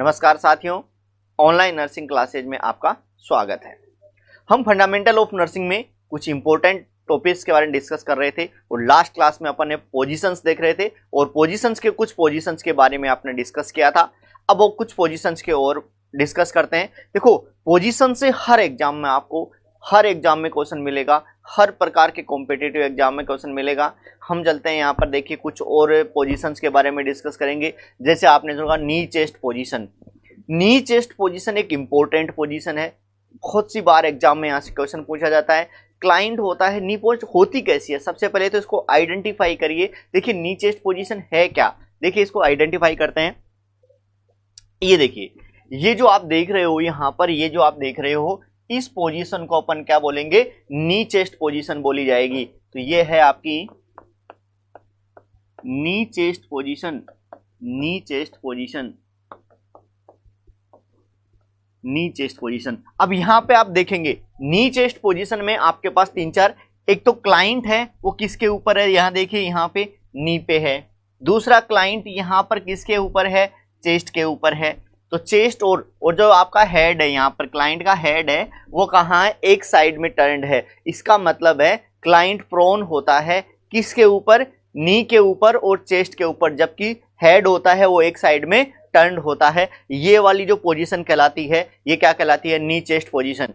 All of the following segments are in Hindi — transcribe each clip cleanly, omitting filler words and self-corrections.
नमस्कार साथियों, ऑनलाइन नर्सिंग क्लासेज में आपका स्वागत है। हम फंडामेंटल ऑफ नर्सिंग में कुछ इंपॉर्टेंट टॉपिक्स के बारे में डिस्कस कर रहे थे और लास्ट क्लास में अपन ने पोजीशंस देख रहे थे और पोजीशंस के कुछ पोजीशंस के बारे में आपने डिस्कस किया था। अब वो कुछ पोजीशंस के और डिस्कस करते हैं। देखो, पोजीशन से हर एग्जाम में क्वेश्चन मिलेगा, हर प्रकार के कॉम्पिटिटिव एग्जाम में क्वेश्चन मिलेगा। हम चलते हैं यहाँ पर, देखिए कुछ और पोजीशंस के बारे में डिस्कस करेंगे। जैसे आपने सुना नी चेस्ट पोजीशन। नी चेस्ट पोजीशन एक इंपॉर्टेंट पोजीशन है, बहुत सी बार एग्जाम में यहाँ से क्वेश्चन पूछा जाता है। क्लाइंट होता है, नी पोस्ट होती कैसी है, सबसे पहले तो इसको आइडेंटिफाई करिए। देखिए नी चेस्ट पोजीशन है क्या, देखिए इसको आइडेंटिफाई करते हैं। ये देखिए, ये जो आप देख रहे हो यहाँ पर, ये जो आप देख रहे हो, इस पोजीशन को अपन क्या बोलेंगे, नी चेस्ट पोजीशन बोली जाएगी। तो ये है आपकी नी चेस्ट पोजीशन, नी चेस्ट पोजीशन, नी चेस्ट पोजीशन। अब यहां पे आप देखेंगे नी चेस्ट पोजीशन में आपके पास तीन चार, एक तो क्लाइंट है, वो किसके ऊपर है, यहां देखिए यहां पे नी पे है। दूसरा क्लाइंट यहां पर किसके ऊपर है, चेस्ट के ऊपर है। तो चेस्ट और जो आपका हेड है, यहाँ पर क्लाइंट का हेड है, वो कहाँ है, एक साइड में टर्न्ड है। इसका मतलब है क्लाइंट प्रोन होता है किसके ऊपर, नी के ऊपर और चेस्ट के ऊपर, जबकि हेड होता है वो एक साइड में टर्न्ड होता है। ये वाली जो पोजीशन कहलाती है, ये क्या कहलाती है, नी चेस्ट पोजीशन।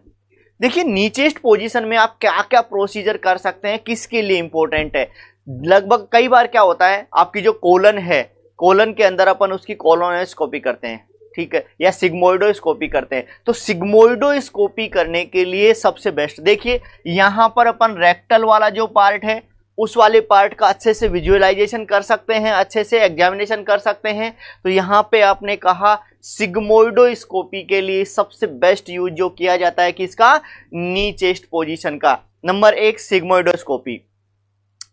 देखिए नी चेस्ट पोजीशन में आप क्या क्या प्रोसीजर कर सकते हैं, किसके लिए इंपॉर्टेंट है। लगभग कई बार क्या होता है, आपकी जो कोलन है, कोलन के अंदर अपन उसकी कोलोनोस्कोपी करते हैं, ठीक है, या सिग्मोइडोस्कोपी करते हैं। तो सिग्मोइडोस्कोपी करने के लिए सबसे बेस्ट, देखिए यहां पर अपन रेक्टल वाला जो पार्ट है, उस वाले पार्ट का अच्छे से विजुअलाइजेशन कर सकते हैं, अच्छे से एग्जामिनेशन कर सकते हैं। तो यहां पे आपने कहा सिग्मोइडोस्कोपी के लिए सबसे बेस्ट यूज जो किया जाता है किसका, नी चेस्ट पोजीशन का। नंबर एक सिग्मोइडोस्कोपी।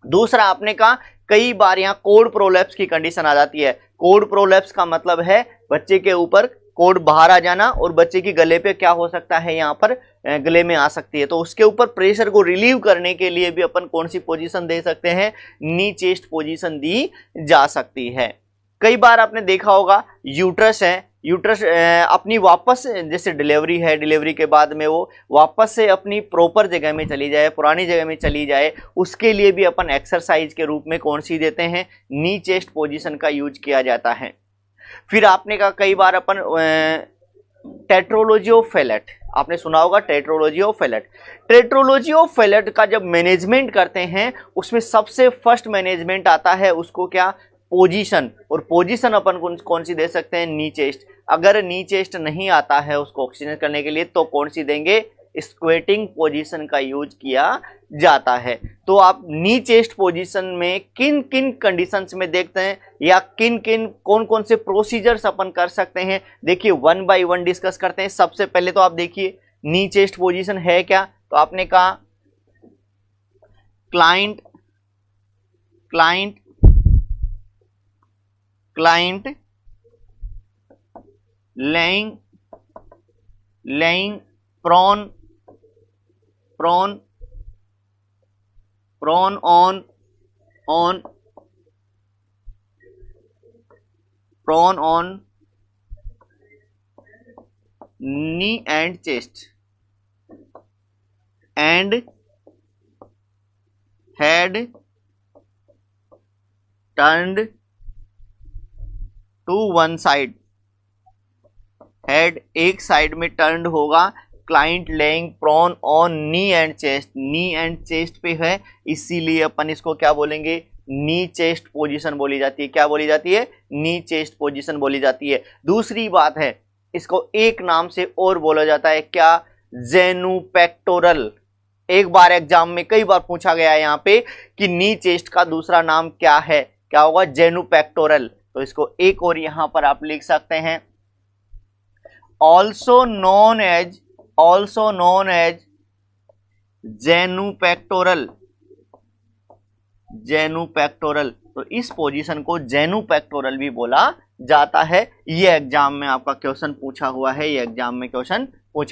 दूसरा आपने कहा कई बार यहाँ कोड प्रोलैप्स की कंडीशन आ जाती है। कोड प्रोलैप्स का मतलब है बच्चे के ऊपर कोड बाहर आ जाना और बच्चे की गले पे क्या हो सकता है, यहाँ पर गले में आ सकती है। तो उसके ऊपर प्रेशर को रिलीव करने के लिए भी अपन कौन सी पोजीशन दे सकते हैं, नी चेस्ट पोजीशन दी जा सकती है। कई बार आपने देखा होगा यूट्रस है, यूट्रस अपनी वापस, जैसे डिलीवरी है, डिलीवरी के बाद में वो वापस से अपनी प्रॉपर जगह में चली जाए, पुरानी जगह में चली जाए, उसके लिए भी अपन एक्सरसाइज के रूप में कौन सी देते हैं, नी चेस्ट पोजीशन का यूज किया जाता है। फिर आपने कहा कई बार अपन टेट्रोलॉजी ऑफ फैलेट, आपने सुना होगा tetralogy of Fallot. Tetralogy of Fallot का जब मैनेजमेंट करते हैं, उसमें सबसे फर्स्ट मैनेजमेंट आता है उसको क्या, पोजीशन। और पोजीशन अपन कौन सी दे सकते हैं, नी चेस्ट। अगर नी चेस्ट नहीं आता है उसको ऑक्सीजन करने के लिए, तो कौन सी देंगे, स्क्वेटिंग पोजीशन का यूज किया जाता है। तो आप नी चेस्ट पोजीशन में किन किन कंडीशंस में देखते हैं, या किन किन कौन कौन से प्रोसीजर्स अपन कर सकते हैं, देखिए वन बाय वन डिस्कस करते हैं। सबसे पहले तो आप देखिए नी चेस्ट पोजीशन है क्या। तो आपने कहा client client client laying prone on knee and chest and head turned to one side, head एक साइड में टर्न्ड होगा। Client laying prone on knee and chest, knee and chest पे है, इसीलिए अपन इसको क्या बोलेंगे, नी चेस्ट पोजीशन बोली जाती है। क्या बोली जाती है, नी चेस्ट पोजीशन बोली जाती है। दूसरी बात है, इसको एक नाम से और बोला जाता है, क्या, जेनुपेक्टोरल। एक बार एग्जाम में कई बार पूछा गया है यहाँ पे कि नी चेस्ट का दूसरा नाम क्या है, क्या होगा, जेनुपेक्टोरल। तो इसको एक और यहां पर आप लिख सकते हैं, also known as जेनुपेक्टोरल। तो इस पोजीशन को जेनुपेक्टोरल भी बोला जाता है। ये एग्जाम में आपका क्वेश्चन पूछा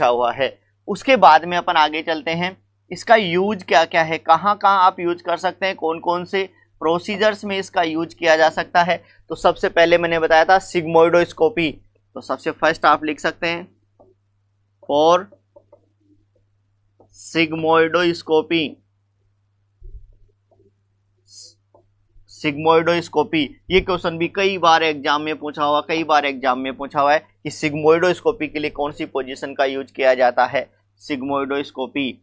हुआ है, उसके बाद में अपन आगे चलते हैं। इसका यूज क्या क्या है, कहाँ कहाँ आप यूज कर सकते हैं, कौन कौन से प्रोसीजर्स में इसका यूज किया जा सकता है। तो सबसे पहले मैंने बताया था सिग्मोइडोस्कोपी, तो सबसे फर्स्ट आप लिख सकते हैं फॉर सिग्मोइडोस्कोपी। सिग्मोइडोस्कोपी, ये क्वेश्चन भी कई बार एग्जाम में पूछा हुआ है कि सिग्मोइडोस्कोपी के लिए कौन सी पोजीशन का यूज किया जाता है, सिग्मोइडोस्कोपी।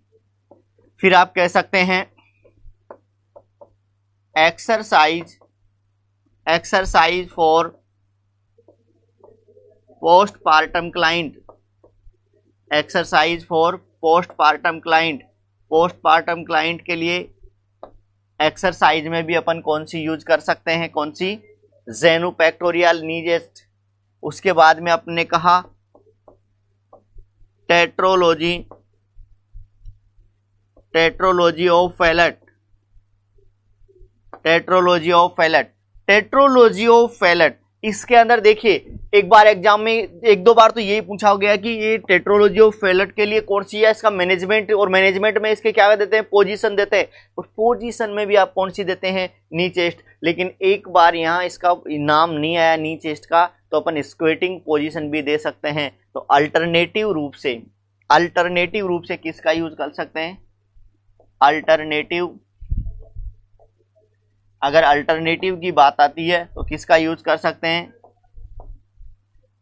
फिर आप कह सकते हैं exercise for postpartum client. Exercise for postpartum client. Postpartum client के लिए एक्सरसाइज में भी अपन कौन सी यूज कर सकते हैं, कौन सी, जेनोपेक्टोरियल नी चेस्ट। उसके बाद में आपने कहा टेट्रोलॉजी ऑफ फैलेट। इसके अंदर देखिए एक बार एग्जाम में एक दो बार तो यही पूछा गया कि ये टेट्रोलॉजी ऑफ फैलेट के लिए कौन सी है, इसका मैनेजमेंट, और मैनेजमेंट में इसके क्या देते हैं, पोजीशन देते हैं, और पोजीशन में भी आप कौन सी देते हैं, नी चेस्ट। लेकिन एक बार यहाँ इसका नाम नहीं आया नी चेस्ट का, तो अपन स्क्वेटिंग पोजीशन भी दे सकते हैं। तो अल्टरनेटिव रूप से किसका यूज कर सकते हैं, अगर अल्टरनेटिव की बात आती है तो किसका यूज कर सकते हैं,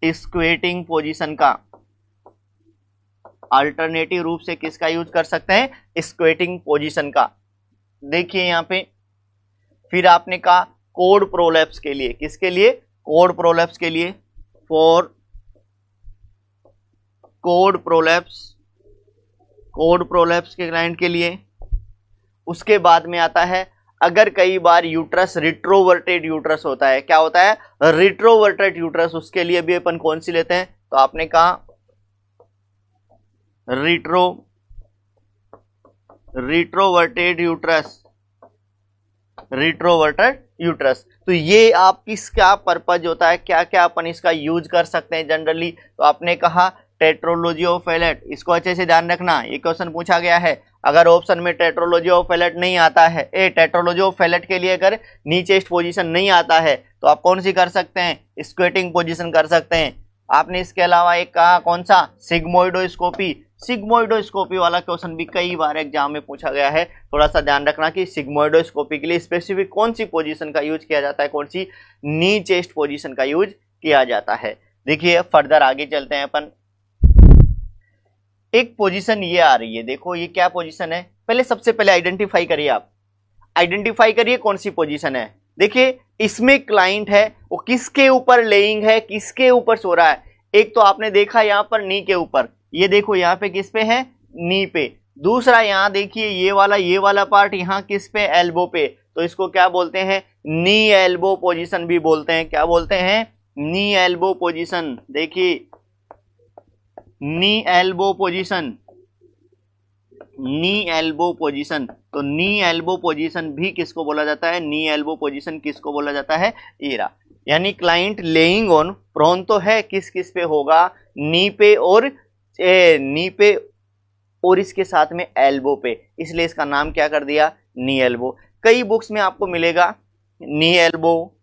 स्क्वेटिंग पोजीशन का। अल्टरनेटिव रूप से किसका यूज कर सकते हैं, स्क्वेटिंग पोजीशन का। देखिए यहां पे फिर आपने कहा कोड प्रोलैप्स के लिए, किसके लिए, कोड प्रोलैप्स के लिए, फॉर कोड प्रोलैप्स के क्लाइंट के लिए। उसके बाद में आता है अगर कई बार यूट्रस रिट्रोवर्टेड यूट्रस होता है, क्या होता है, रिट्रोवर्टेड यूट्रस, उसके लिए भी अपन कौन सी लेते हैं, तो आपने कहा रिट्रोवर्टेड यूट्रस। तो ये आप किसका पर्पज होता है, क्या क्या अपन इसका यूज कर सकते हैं जनरली, तो आपने कहा टेट्रोलॉजी ऑफ फैलेट। इसको अच्छे से ध्यान रखना, ये क्वेश्चन पूछा गया है। अगर ऑप्शन में टेट्रोलॉजी ऑफ फैलेट नहीं आता है, टेट्रोलॉजी ऑफ फैलेट के लिए अगर नी चेस्ट पोजीशन नहीं आता है तो आप कौन सी कर सकते हैं, स्क्वेटिंग पोजीशन कर सकते हैं। आपने इसके अलावा एक कहा कौन सा, सिग्मोइडोस्कोपी वाला क्वेश्चन भी कई बार एग्जाम में पूछा गया है। थोड़ा सा ध्यान रखना कि सिग्मोइडोस्कोपी के लिए स्पेसिफिक कौन सी पोजीशन का यूज किया जाता है, कौन सी, नी चेस्ट पोजीशन का यूज किया जाता है। देखिए फर्दर आगे चलते हैं अपन। एक पोजीशन ये आ रही है, देखो ये क्या पोजीशन है, सबसे पहले आइडेंटिफाई करिए कौन सी पोजीशन है। देखिए इसमें क्लाइंट है, वो किसके ऊपर लेइंग है, किसके ऊपर सो रहा है। एक तो आपने देखा यहां पर नी के ऊपर, ये देखो यहाँ पे किस पे है, नी पे। दूसरा यहाँ देखिए ये वाला पार्ट यहाँ किस पे, एल्बो पे। तो इसको क्या बोलते हैं, नी एल्बो पोजीशन भी बोलते हैं। क्या बोलते हैं, नी एल्बो पोजीशन। देखिए नी एल्बो पोजीशन, तो नी एल्बो पोजीशन भी किसको बोला जाता है, नी एल्बो पोजीशन किसको बोला जाता है, एरा। यानी क्लाइंट लेइंग ऑन, प्रोन तो है, किस किस पे होगा, नी पे और इसके साथ में एल्बो पे, इसलिए इसका नाम क्या कर दिया, नी एल्बो। कई बुक्स में आपको मिलेगा नी एल्बो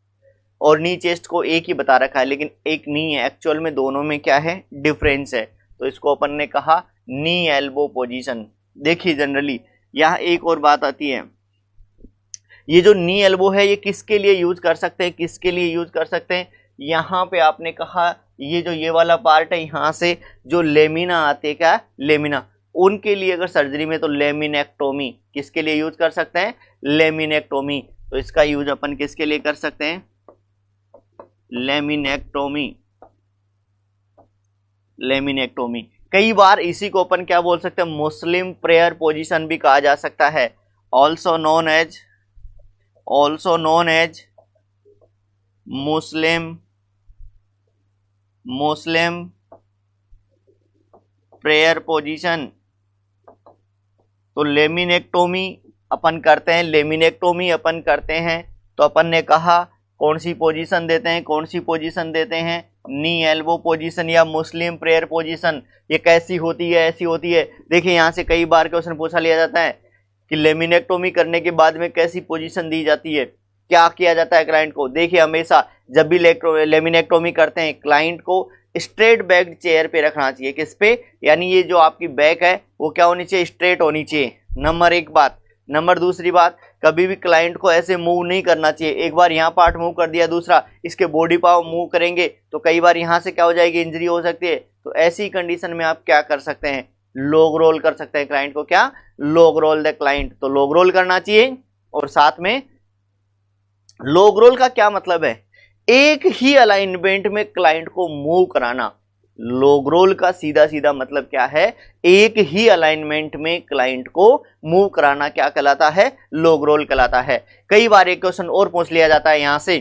और नी चेस्ट को एक ही बता रखा है, लेकिन एक नी है, एक्चुअल में दोनों में क्या है, डिफरेंस है। तो इसको अपन ने कहा नी एल्बो पोजीशन। देखिए जनरली यहाँ एक और बात आती है, ये जो नी एल्बो है ये किसके लिए यूज कर सकते हैं, यहाँ पे आपने कहा ये वाला पार्ट है, यहाँ से जो लेमिना आते हैं, क्या लेमिना, उनके लिए अगर सर्जरी में तो लेमिनेक्टोमी, किसके लिए यूज कर सकते हैं, लेमिनेक्टोमी। तो इसका यूज अपन किसके लिए कर सकते हैं, लेमिनेक्टोमी। कई बार इसी को अपन क्या बोल सकते हैं, मुस्लिम प्रेयर पोजीशन भी कहा जा सकता है, ऑल्सो नोन एज मुस्लिम प्रेयर पोजीशन। तो लेमिनेक्टोमी अपन करते हैं, तो अपन ने कहा कौन सी पोजीशन देते हैं, नी एल्बो पोजीशन या मुस्लिम प्रेयर पोजीशन। ये कैसी होती है, ऐसी होती है। देखिए यहाँ से कई बार क्वेश्चन पूछा लिया जाता है कि लेमिनेक्टोमी करने के बाद में कैसी पोजीशन दी जाती है, क्या किया जाता है क्लाइंट को। देखिए हमेशा जब भी लेमिनेक्टोमी करते हैं क्लाइंट को स्ट्रेट बैक चेयर पे रखना चाहिए। किस पे? यानी ये जो आपकी बैक है वो क्या होनी चाहिए? स्ट्रेट होनी चाहिए। नंबर एक बात। नंबर दूसरी बात, कभी भी क्लाइंट को ऐसे मूव नहीं करना चाहिए। एक बार यहाँ पार्ट मूव कर दिया, दूसरा इसके बॉडी पार्ट मूव करेंगे तो कई बार यहाँ से क्या हो जाएगी? इंजरी हो सकती है। तो ऐसी कंडीशन में आप क्या कर सकते हैं? लॉग रोल कर सकते हैं क्लाइंट को। क्या? Log roll the client. तो लॉग रोल करना चाहिए। और साथ में लॉग रोल का क्या मतलब है? एक ही अलाइनमेंट में क्लाइंट को मूव कराना। लॉग रोल का सीधा सीधा मतलब क्या है? एक ही अलाइनमेंट में क्लाइंट को मूव कराना क्या कहलाता है? लॉग रोल कहलाता है। कई बार एक क्वेश्चन और पूछ लिया जाता है यहां से,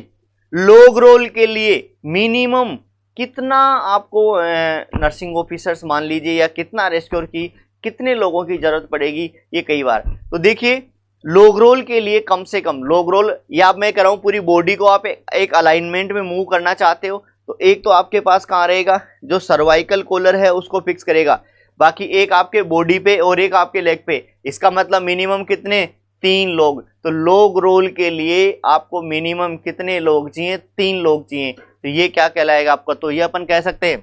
लॉग रोल के लिए मिनिमम कितना आपको नर्सिंग ऑफिसर्स मान लीजिए या कितना रेस्क्यूअर की कितने लोगों की जरूरत पड़ेगी? ये कई बार। तो देखिए लॉग रोल के लिए कम से कम लॉग रोल, या मैं कह रहा हूं पूरी बॉडी को आप एक अलाइनमेंट में मूव करना चाहते हो तो एक तो आपके पास कहां रहेगा? जो सर्वाइकल कॉलर है उसको फिक्स करेगा, बाकी एक आपके बॉडी पे और एक आपके लेग पे। इसका मतलब मिनिमम कितने? 3 लोग। तो लॉग रोल के लिए आपको मिनिमम कितने लोग चाहिए? 3 लोग चाहिए। तो ये क्या कहलाएगा आपका? तो ये अपन कह सकते हैं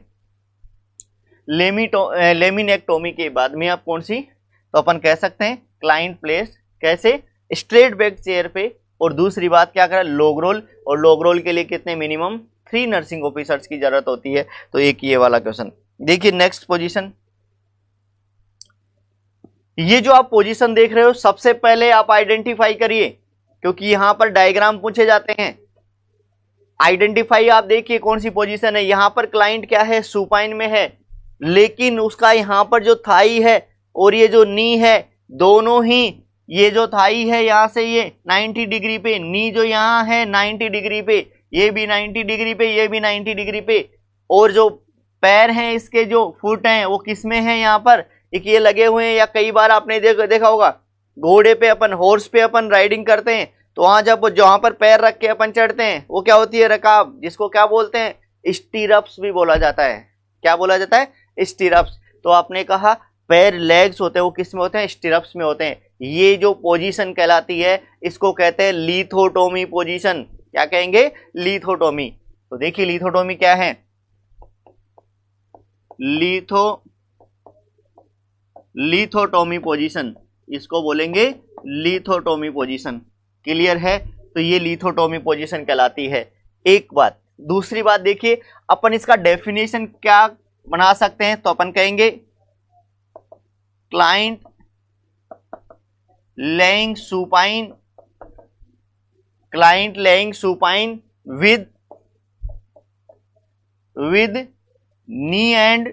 लेमिनेक्टोमी के बाद में आप कौन सी? तो अपन कह सकते हैं क्लाइंट प्लेस कैसे? स्ट्रेट बैक चेयर पे। और दूसरी बात क्या करें? Log roll. और लॉग रोल के लिए कितने? मिनिमम 3 नर्सिंग ऑफिसर्स की जरूरत होती है। तो एक ये वाला क्वेश्चन। देखिए नेक्स्ट पोजीशन। ये जो आप पोजीशन देख रहे हो सबसे पहले आप आइडेंटिफाई करिए, क्योंकि यहां पर डायग्राम पूछे जाते हैं। आइडेंटिफाई आप देखिए कौन सी पोजीशन है। यहां पर क्लाइंट क्या है? सुपाइन में है, लेकिन उसका यहां पर जो थाई है और ये जो नी है, दोनों ही, ये जो थाई है यहां से ये 90 डिग्री पे, नी जो यहां है 90 डिग्री पे, ये भी 90 डिग्री पे, ये भी 90 डिग्री पे। और जो पैर हैं इसके, जो फुट हैं वो किस में है? यहाँ पर एक ये लगे हुए हैं। या कई बार आपने देखा होगा घोड़े पे अपन, हॉर्स पे अपन राइडिंग करते हैं तो वहां जब जहां पर पैर रख के अपन चढ़ते हैं वो क्या होती है? रकाब, जिसको क्या बोलते हैं? स्टीरप्स भी बोला जाता है। क्या बोला जाता है? स्टीरप्स। तो आपने कहा पैर, लेग्स होते हैं वो किस में होते हैं? स्टीरप्स में होते हैं। ये जो पोजीशन कहलाती है इसको कहते हैं लिथोटोमी पोजीशन। क्या कहेंगे? लिथोटोमी। तो देखिए लिथोटोमी क्या है? लिथोटोमी पोजीशन, इसको बोलेंगे लिथोटोमी पोजीशन। क्लियर है? तो ये लिथोटोमी पोजीशन कहलाती है। एक बात। दूसरी बात देखिए अपन इसका डेफिनेशन क्या बना सकते हैं? तो अपन कहेंगे client laying supine, client laying supine with knee and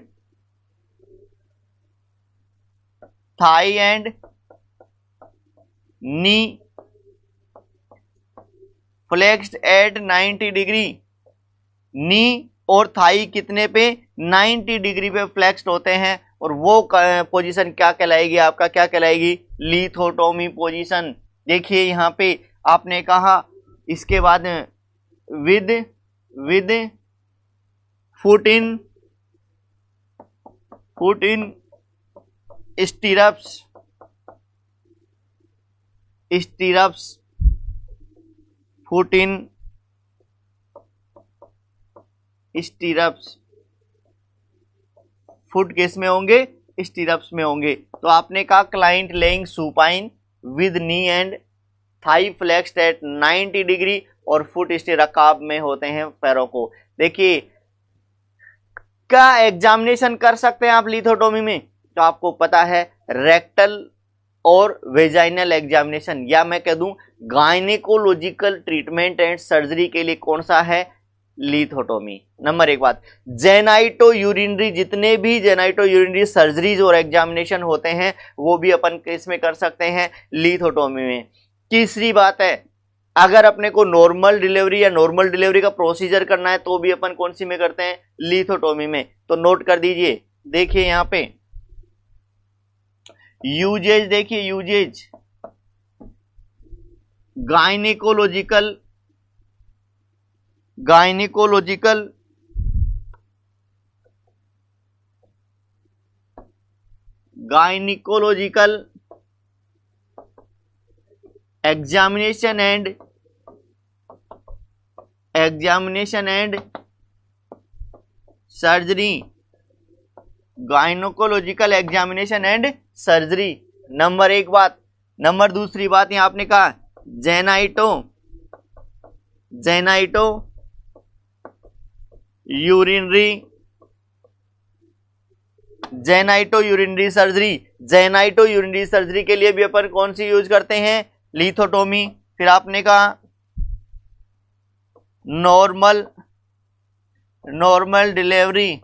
thigh and knee flexed at 90 degree. Knee और थाई कितने पे? 90 डिग्री पे फ्लेक्स्ड होते हैं। और वो पोजीशन क्या कहलाएगी? आपका क्या कहलाएगी? Lithotomy position. देखिए यहां पे आपने कहा इसके बाद with foot in stirrups, foot in stirrups. Foot किस में होंगे? स्टीरप्स में होंगे। तो आपने कहा client laying supine with knee and thigh flexed at 90 degree और फुट रकाब में होते हैं पैरों को। देखिए क्या एग्जामिनेशन कर सकते हैं आप लिथोटोमी में? तो आपको पता है रेक्टल और वेजाइनल एग्जामिनेशन, या मैं कह दूं गायनेकोलॉजिकल ट्रीटमेंट एंड सर्जरी के लिए कौन सा है? लिथोटोमी। नंबर एक बात। जेनाइटो यूरिनरी, जितने भी जेनाइटो यूरिनरी सर्जरीज और एग्जामिनेशन होते हैं वो भी अपन किसमें कर सकते हैं? लिथोटोमी में। तीसरी बात है, अगर अपने को नॉर्मल डिलीवरी या नॉर्मल डिलीवरी का प्रोसीजर करना है तो भी अपन कौन सी में करते हैं? लिथोटोमी में। तो नोट कर दीजिए। देखिए यहां पे यूजेज, देखिए uses gynaecological examination and surgery, gynaecological examination and surgery, number एक बात। नंबर दूसरी बात यहां आपने कहा genito urinary surgery. Genito urinary surgery के लिए भी अपन कौन सी यूज करते हैं? लिथोटोमी। फिर आपने कहा नॉर्मल डिलीवरी,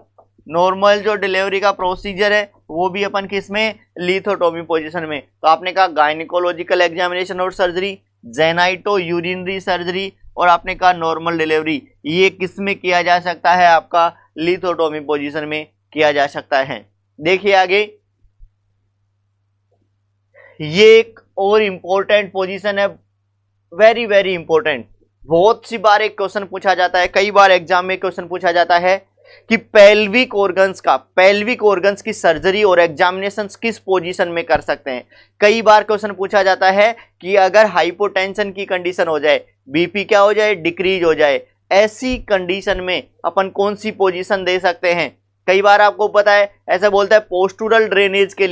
नॉर्मल जो डिलीवरी का प्रोसीजर है वो भी अपन किस में? लिथोटोमी पोजीशन में। तो आपने कहा गायनिकोलॉजिकल एग्जामिनेशन और सर्जरी, जेनाइटो यूरिनरी सर्जरी, और आपने कहा नॉर्मल डिलीवरी। ये किस में किया जा सकता है? आपका लिथोटोमी पोजीशन में किया जा सकता है। देखिए आगे, ये एक और इंपॉर्टेंट पोजीशन है, वेरी वेरी इंपॉर्टेंट। बहुत सी बार एक क्वेश्चन पूछा जाता है, कई बार एग्जाम में क्वेश्चन पूछा जाता है कि पेल्विक ऑर्गन्स की सर्जरी और एग्जामिनेशन किस पोजीशन में कर सकते हैं। कई बार क्वेश्चन पूछा जाता है कि अगर हाइपोटेंशन की कंडीशन हो जाए, बीपी क्या हो जाए? डिक्रीज हो जाए, ऐसी कंडीशन में अपन कौन सी पोजीशन दे सकते हैं? कई बार आपको पता है ऐसा बोलता है पोस्टूरल ड्रेनेज के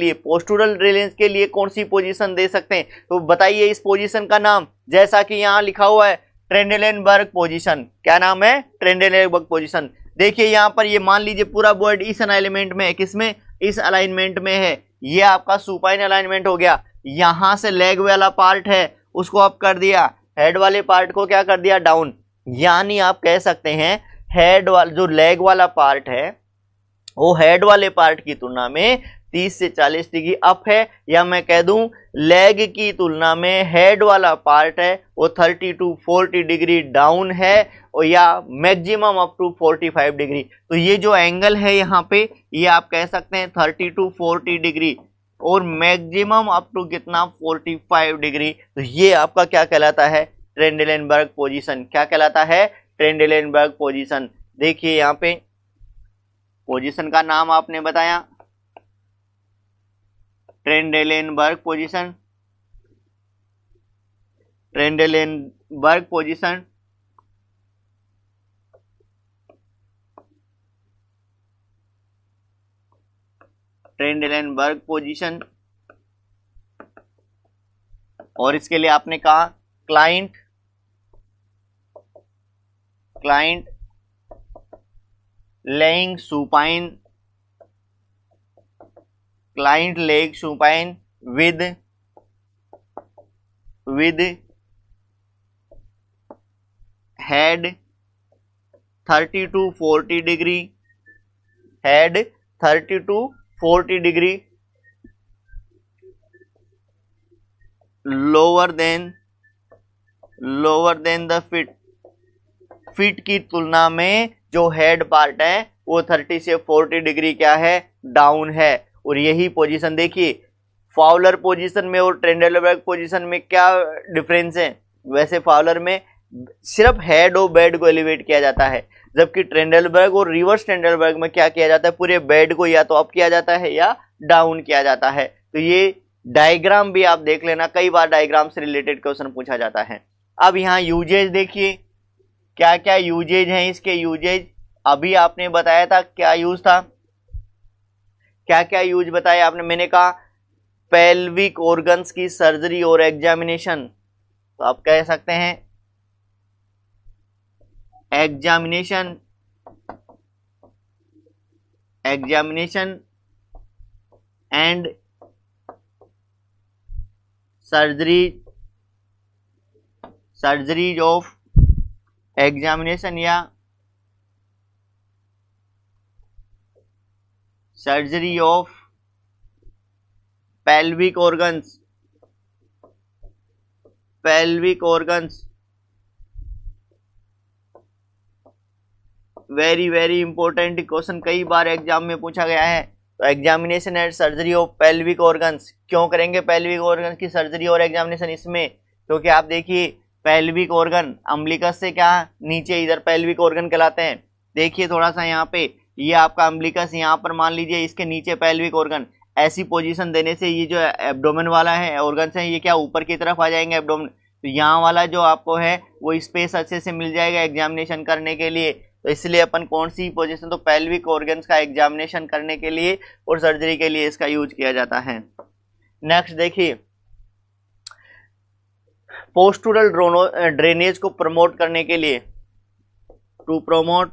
लिए कौन सी पोजीशन दे सकते हैं? तो बताइए इस पोजीशन का नाम, जैसा कि यहां लिखा हुआ है ट्रेंडेलेनबर्ग पोजीशन। क्या नाम है? Trendelenburg position. देखिए यहां पर ये मान लीजिए पूरा बॉडी इस अलाइनमेंट में है, किसमें? इस अलाइनमेंट में है। ये आपका सुपाइन अलाइनमेंट हो गया। यहां से लेग वाला पार्ट है उसको आप कर दिया, हेड वाले पार्ट को क्या कर दिया? डाउन। यानी आप कह सकते हैं हेड वाला जो लेग वाला पार्ट है वो हेड वाले पार्ट की तुलना में 30 से 40 डिग्री अप है, या मैं कह दूं लेग की तुलना में हेड वाला पार्ट है वो 30 टू 40 डिग्री डाउन है, और या मैक्सिमम अप टू 45 डिग्री। तो ये जो एंगल है यहाँ पे ये आप कह सकते हैं 30 टू 40 डिग्री, और मैक्सिमम अप टू कितना? 45 डिग्री। तो ये आपका क्या कहलाता है? Trendelenburg position. क्या कहलाता है? Trendelenburg position. देखिए यहाँ पे पोजीशन का नाम आपने बताया Trendelenburg position, Trendelenburg position. Trendelenburg position, और इसके लिए आपने कहा client laying supine, client leg supine with head 30 to 40 degree, head 30 to 40 degree lower than the feet की तुलना में जो हेड पार्ट है वो 30 से 40 डिग्री क्या है? डाउन है। और यही पोजीशन देखिए फाउलर पोजीशन में और ट्रेंडेलेनबर्ग पोजीशन में क्या डिफरेंस है? वैसे फाउलर में सिर्फ हेड और बेड को एलिवेट किया जाता है, जबकि ट्रेंडेलेनबर्ग और रिवर्स ट्रेंडेलेनबर्ग में क्या किया जाता है? पूरे बेड को या तो अप किया जाता है या डाउन किया जाता है। तो ये डायग्राम भी आप देख लेना, कई बार डायग्राम से रिलेटेड क्वेश्चन पूछा जाता है। अब यहाँ यूजेज देखिए, क्या क्या यूजेज हैं इसके? यूजेज अभी आपने बताया था, क्या यूज था? क्या क्या यूज बताया आपने? मैंने कहा पेल्विक ऑर्गन्स की सर्जरी और एग्जामिनेशन, तो आप कह सकते हैं examination and surgeries of examination या surgery of pelvic organs very very important question, कई बार एग्जाम में पूछा गया है। तो examination and surgery of pelvic organs, क्यों करेंगे पेल्विक ऑर्गन की सर्जरी और एग्जामिनेशन? इसमें क्योंकि आप देखिए पेल्विक ऑर्गन अम्बिलिकस से क्या नीचे इधर पेल्विक ऑर्गन कहलाते हैं। देखिए थोड़ा सा यहाँ पे ये आपका अम्बिलिकस, यहाँ पर मान लीजिए इसके नीचे पेल्विक ऑर्गन। ऐसी पोजीशन देने से ये जो एब्डोमेन वाला है ऑर्गन्स है ये क्या ऊपर की तरफ आ जाएंगे एब्डोमेन। तो यहाँ वाला जो आपको है वो स्पेस अच्छे से मिल जाएगा एग्जामिनेशन करने के लिए। तो इसलिए अपन कौन सी पोजीशन, तो पेल्विक ऑर्गन्स का एग्जामिनेशन करने के लिए और सर्जरी के लिए इसका यूज किया जाता है। नेक्स्ट देखिए, पोस्टुरल ड्रेनेज को प्रमोट करने के लिए, to promote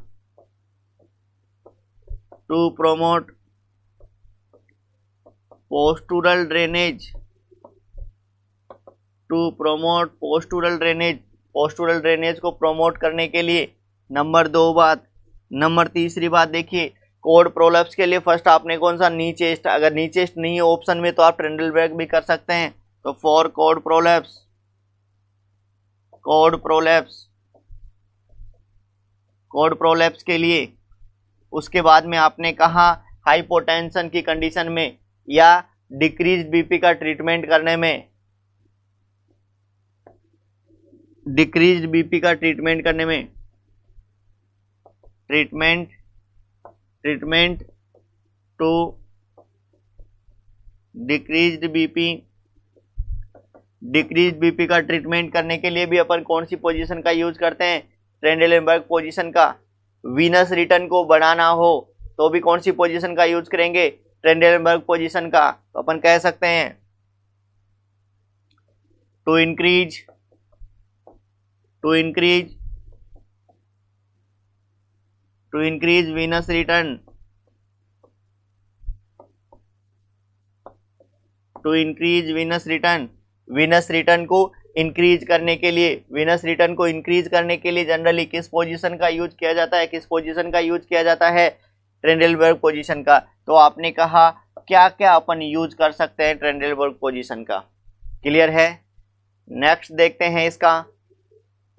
postural drainage, postural drainage को प्रमोट करने के लिए नंबर 2 बात। नंबर तीसरी बात देखिए, कोड प्रोलैप्स के लिए फर्स्ट आपने कौन सा, नी चेस्ट, अगर नी चेस्ट नहीं है ऑप्शन में तो आप ट्रेंडलबर्ग भी कर सकते हैं, तो फॉर कोड प्रोलैप्स के लिए। उसके बाद में आपने कहा हाइपोटेंशन की कंडीशन में या डिक्रीज बीपी का ट्रीटमेंट करने में, ट्रीटमेंट टू डिक्रीज्ड बीपी का ट्रीटमेंट करने के लिए भी अपन कौन सी पोजीशन का यूज करते हैं, ट्रेंडलबर्ग पोजीशन का। वीनस रिटर्न को बढ़ाना हो तो भी कौन सी पोजीशन का यूज करेंगे, ट्रेंडलबर्ग पोजीशन का। तो अपन कह सकते हैं to increase venous return, venous return को इंक्रीज करने के लिए, जनरली किस पोजीशन का यूज किया जाता है, ट्रेंडलबर्ग पोजीशन का। तो आपने कहा क्या क्या अपन यूज कर सकते हैं ट्रेंडलबर्ग पोजीशन का, क्लियर है। नेक्स्ट देखते हैं इसका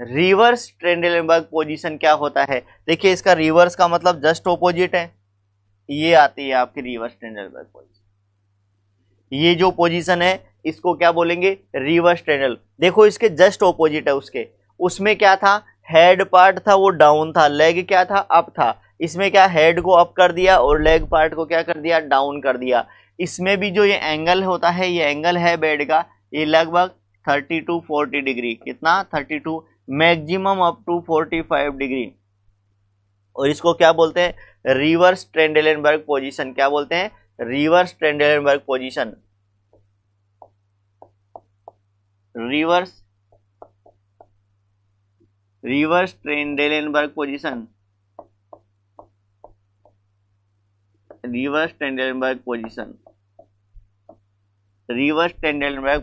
रिवर्स ट्रेंडलबर्ग पोजीशन क्या होता है। देखिए इसका रिवर्स का मतलब जस्ट ऑपोजिट है, ये आती है आपकी रिवर्स ट्रेंडलबर्ग पोजीशन। ये जो पोजीशन है इसको क्या बोलेंगे, रिवर्स ट्रेंडल। देखो इसके जस्ट ऑपोजिट है उसमें क्या था, हेड पार्ट था वो डाउन था, लेग क्या था, अप था। इसमें क्या, हेड को अप कर दिया और लेग पार्ट को क्या कर दिया, डाउन कर दिया। इसमें भी जो ये एंगल होता है, ये एंगल है बेड का, ये लगभग 30 to 40 डिग्री, कितना 32, मैक्सिमम अप टू 45 डिग्री। और इसको क्या बोलते हैं, रिवर्स ट्रेंडलबर्ग पोजीशन। क्या बोलते हैं, reverse Trendelenburg position. Reverse Trendelenburg position, reverse Trendelenburg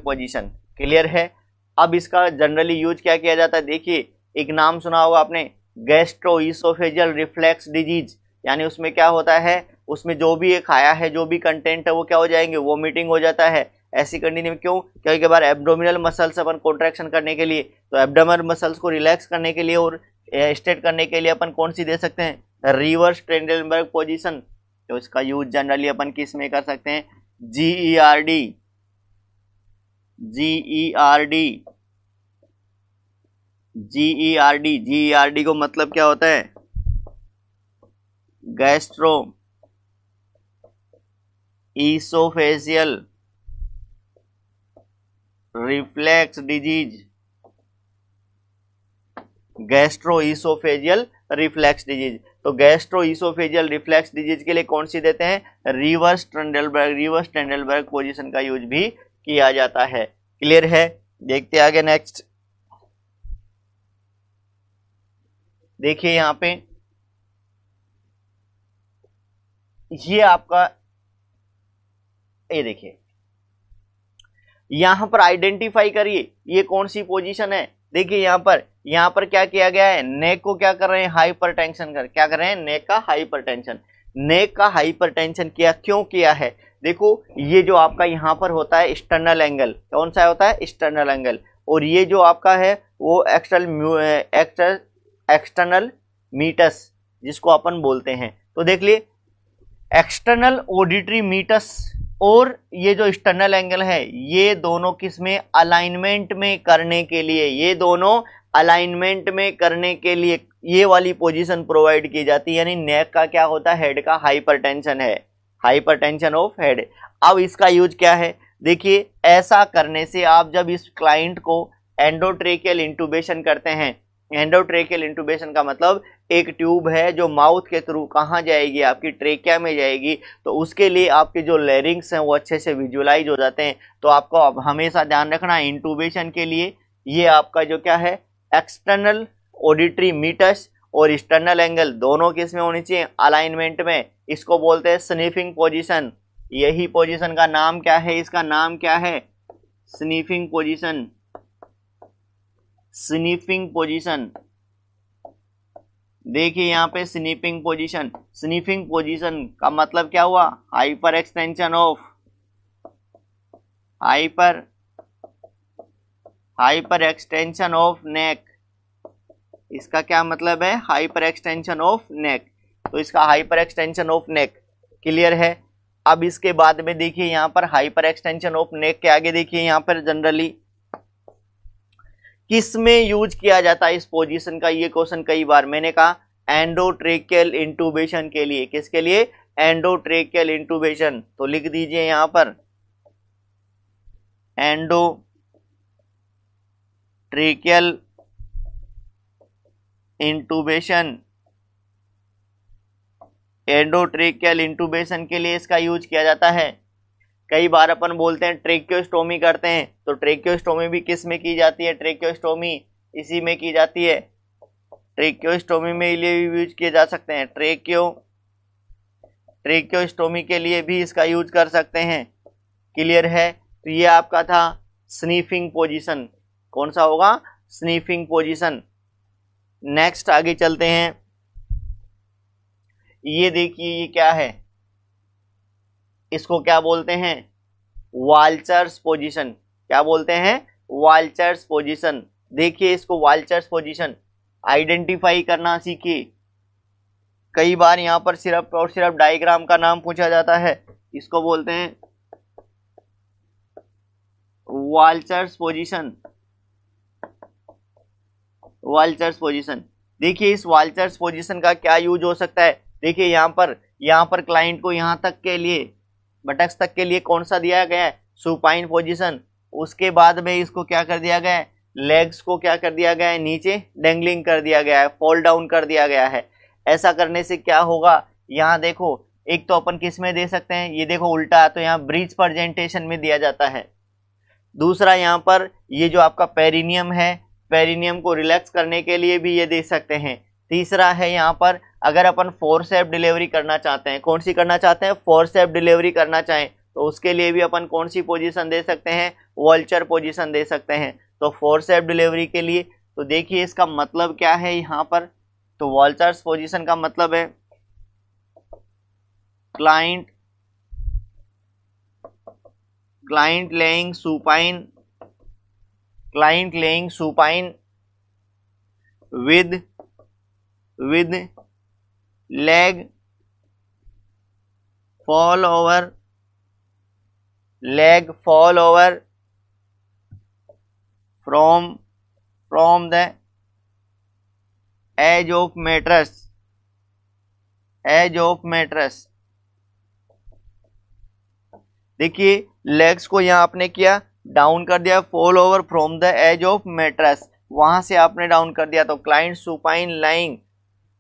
position, clear है। अब इसका जनरली यूज क्या किया जाता है, देखिए एक नाम सुना होगा आपने, गैस्ट्रोइसोफेजियल रिफ्लेक्स डिजीज। यानी उसमें क्या होता है, उसमें जो भी खाया है, जो भी कंटेंट है वो क्या हो जाएंगे, वोमिटिंग हो जाता है। ऐसी कंडीशन में क्यों, कई बार एब्डोमिनल मसल्स अपन कॉन्ट्रैक्शन करने के लिए, तो एब्डोमिनल मसल्स को रिलैक्स करने के लिए और स्ट्रेट करने के लिए अपन कौन सी दे सकते हैं, रिवर्स ट्रेंडलबर्ग पोजीशन। तो इसका यूज जनरली अपन किस में कर सकते हैं, GERD को मतलब क्या होता है, gastro oesophageal reflex disease, gastro-oesophageal reflex disease. तो गैस्ट्रोइसोफेजियल रिफ्लेक्स डिजीज के लिए कौन सी देते हैं, रिवर्स ट्रेंडलबर्ग पोजीशन का यूज भी किया जाता है, क्लियर है। देखते आगे नेक्स्ट, देखिए यहां पे ये आपका, ये देखिए यहां पर आइडेंटिफाई करिए ये कौन सी पोजीशन है। देखिए यहां पर क्या किया गया है, नेक को क्या कर रहे हैं, हाइपरटेंशन क्या कर रहे हैं, नेक का हाइपरटेंशन किया। क्यों किया है, देखो ये जो आपका यहां पर होता है एक्सटर्नल एंगल, कौन सा होता है, एक्सटर्नल एंगल, और ये जो आपका है वो एक्सटर्नल मीटस जिसको अपन बोलते हैं। तो देख लिए एक्सटर्नल ऑडिटरी मीटस और ये जो एक्सटर्नल एंगल है, ये दोनों किसमें, अलाइनमेंट में करने के लिए, ये वाली पोजीशन प्रोवाइड की जाती है। यानी नेक का क्या होता है, हेड का हाइपरटेंशन है, हाइपरटेंशन ऑफ हेड। अब इसका यूज क्या है, देखिए ऐसा करने से आप जब इस क्लाइंट को एंडोट्रेकियल इंटूबेशन करते हैं, एंडोट्रेकियल इंटूबेशन का मतलब एक ट्यूब है जो माउथ के थ्रू कहाँ जाएगी, आपकी ट्रेकिया में जाएगी, तो उसके लिए आपके जो लैरिंग्स हैं वो अच्छे से विजुअलाइज हो जाते हैं। तो आपको अब हमेशा ध्यान रखना इंटूबेशन के लिए ये आपका जो क्या है, एक्सटर्नल ऑडिटरी मीटस और एक्सटर्नल एंगल दोनों किस में होनी चाहिए, अलाइनमेंट में। इसको बोलते हैं स्निफिंग पोजीशन। यही पोजीशन का नाम क्या है, इसका नाम क्या है, स्निफिंग पोजीशन। स्निफिंग पोजीशन देखिए यहाँ पे स्निफिंग पोजीशन। स्निफिंग पोजीशन का मतलब क्या हुआ, hyper extension of hyper extension of neck. इसका क्या मतलब है, हाइपर एक्सटेंशन ऑफ नेक। तो इसका hyper extension of neck clear है। अब इसके बाद में देखिए यहाँ पर हाइपर एक्सटेंशन ऑफ नेक के आगे देखिए यहाँ पर जनरली किस में यूज किया जाता है इस पोजीशन का, ये क्वेश्चन कई बार मैंने कहा एंडोट्रेकियल इंटूबेशन के लिए। किसके लिए, एंडोट्रेकियल इंटूबेशन। तो लिख दीजिए यहाँ पर एंडोट्रेकियल इंटूबेशन। एंडोट्रेकियल इंटूबेशन के लिए इसका यूज किया जाता है। कई बार अपन बोलते हैं ट्रेकियोस्टोमी करते हैं, तो ट्रेकियोस्टोमी भी किस में की जाती है, ट्रेकियोस्टोमी इसी में की जाती है। ट्रेकियोस्टोमी में लिए भी यूज किए जा सकते हैं। ट्रेकियोस्टोमी के लिए भी इसका यूज कर सकते हैं। क्लियर है। तो ये आपका था स्नीफिंग पोजीशन। कौन सा होगा, स्नीफिंग पोजीशन। नेक्स्ट आगे चलते हैं। ये देखिए ये क्या है, इसको क्या बोलते हैं, वाल्चर्स पोजीशन। क्या बोलते हैं, वाल्चर्स पोजीशन। देखिए इसको वाल्चर्स पोजीशन आइडेंटिफाई करना सीखिए। कई बार यहां पर सिर्फ और सिर्फ डायग्राम का नाम पूछा जाता है। इसको बोलते हैं वाल्चर्स पोजीशन। वाल्चर्स पोजीशन। देखिए इस वाल्चर्स पोजीशन का क्या यूज हो सकता है। देखिए यहाँ पर क्लाइंट को यहाँ तक के लिए, बटक्स तक के लिए कौन सा दिया गया है, सुपाइन पोजीशन। उसके बाद में इसको क्या कर दिया गया है, लेग्स को क्या कर दिया गया है, नीचे डेंगलिंग कर दिया गया है, फॉल डाउन कर दिया गया है। ऐसा करने से क्या होगा, यहाँ देखो एक तो अपन किस में दे सकते हैं, ये देखो उल्टा, तो यहाँ ब्रीच प्रेजेंटेशन में दिया जाता है। दूसरा यहाँ पर ये जो आपका पेरिनियम है, पेरिनियम को रिलैक्स करने के लिए भी ये दे सकते हैं। तीसरा है यहाँ पर अगर अपन फोर्सेप डिलीवरी करना चाहते हैं, कौन सी करना चाहते हैं, फोर्सेप डिलीवरी करना चाहें, तो उसके लिए भी अपन कौन सी पोजीशन दे सकते हैं, वॉल्चर पोजीशन दे सकते हैं। तो फोर्सेप डिलीवरी के लिए तो देखिए इसका मतलब क्या है यहाँ पर, तो वॉल्चर्स पोजीशन का मतलब है client laying supine with leg fall over from the edge of mattress। देखिए लेग्स को यहाँ आपने किया डाउन कर दिया, fall over from the edge of mattress, वहां से आपने डाउन कर दिया। तो क्लाइंट सुपाइन लाइंग,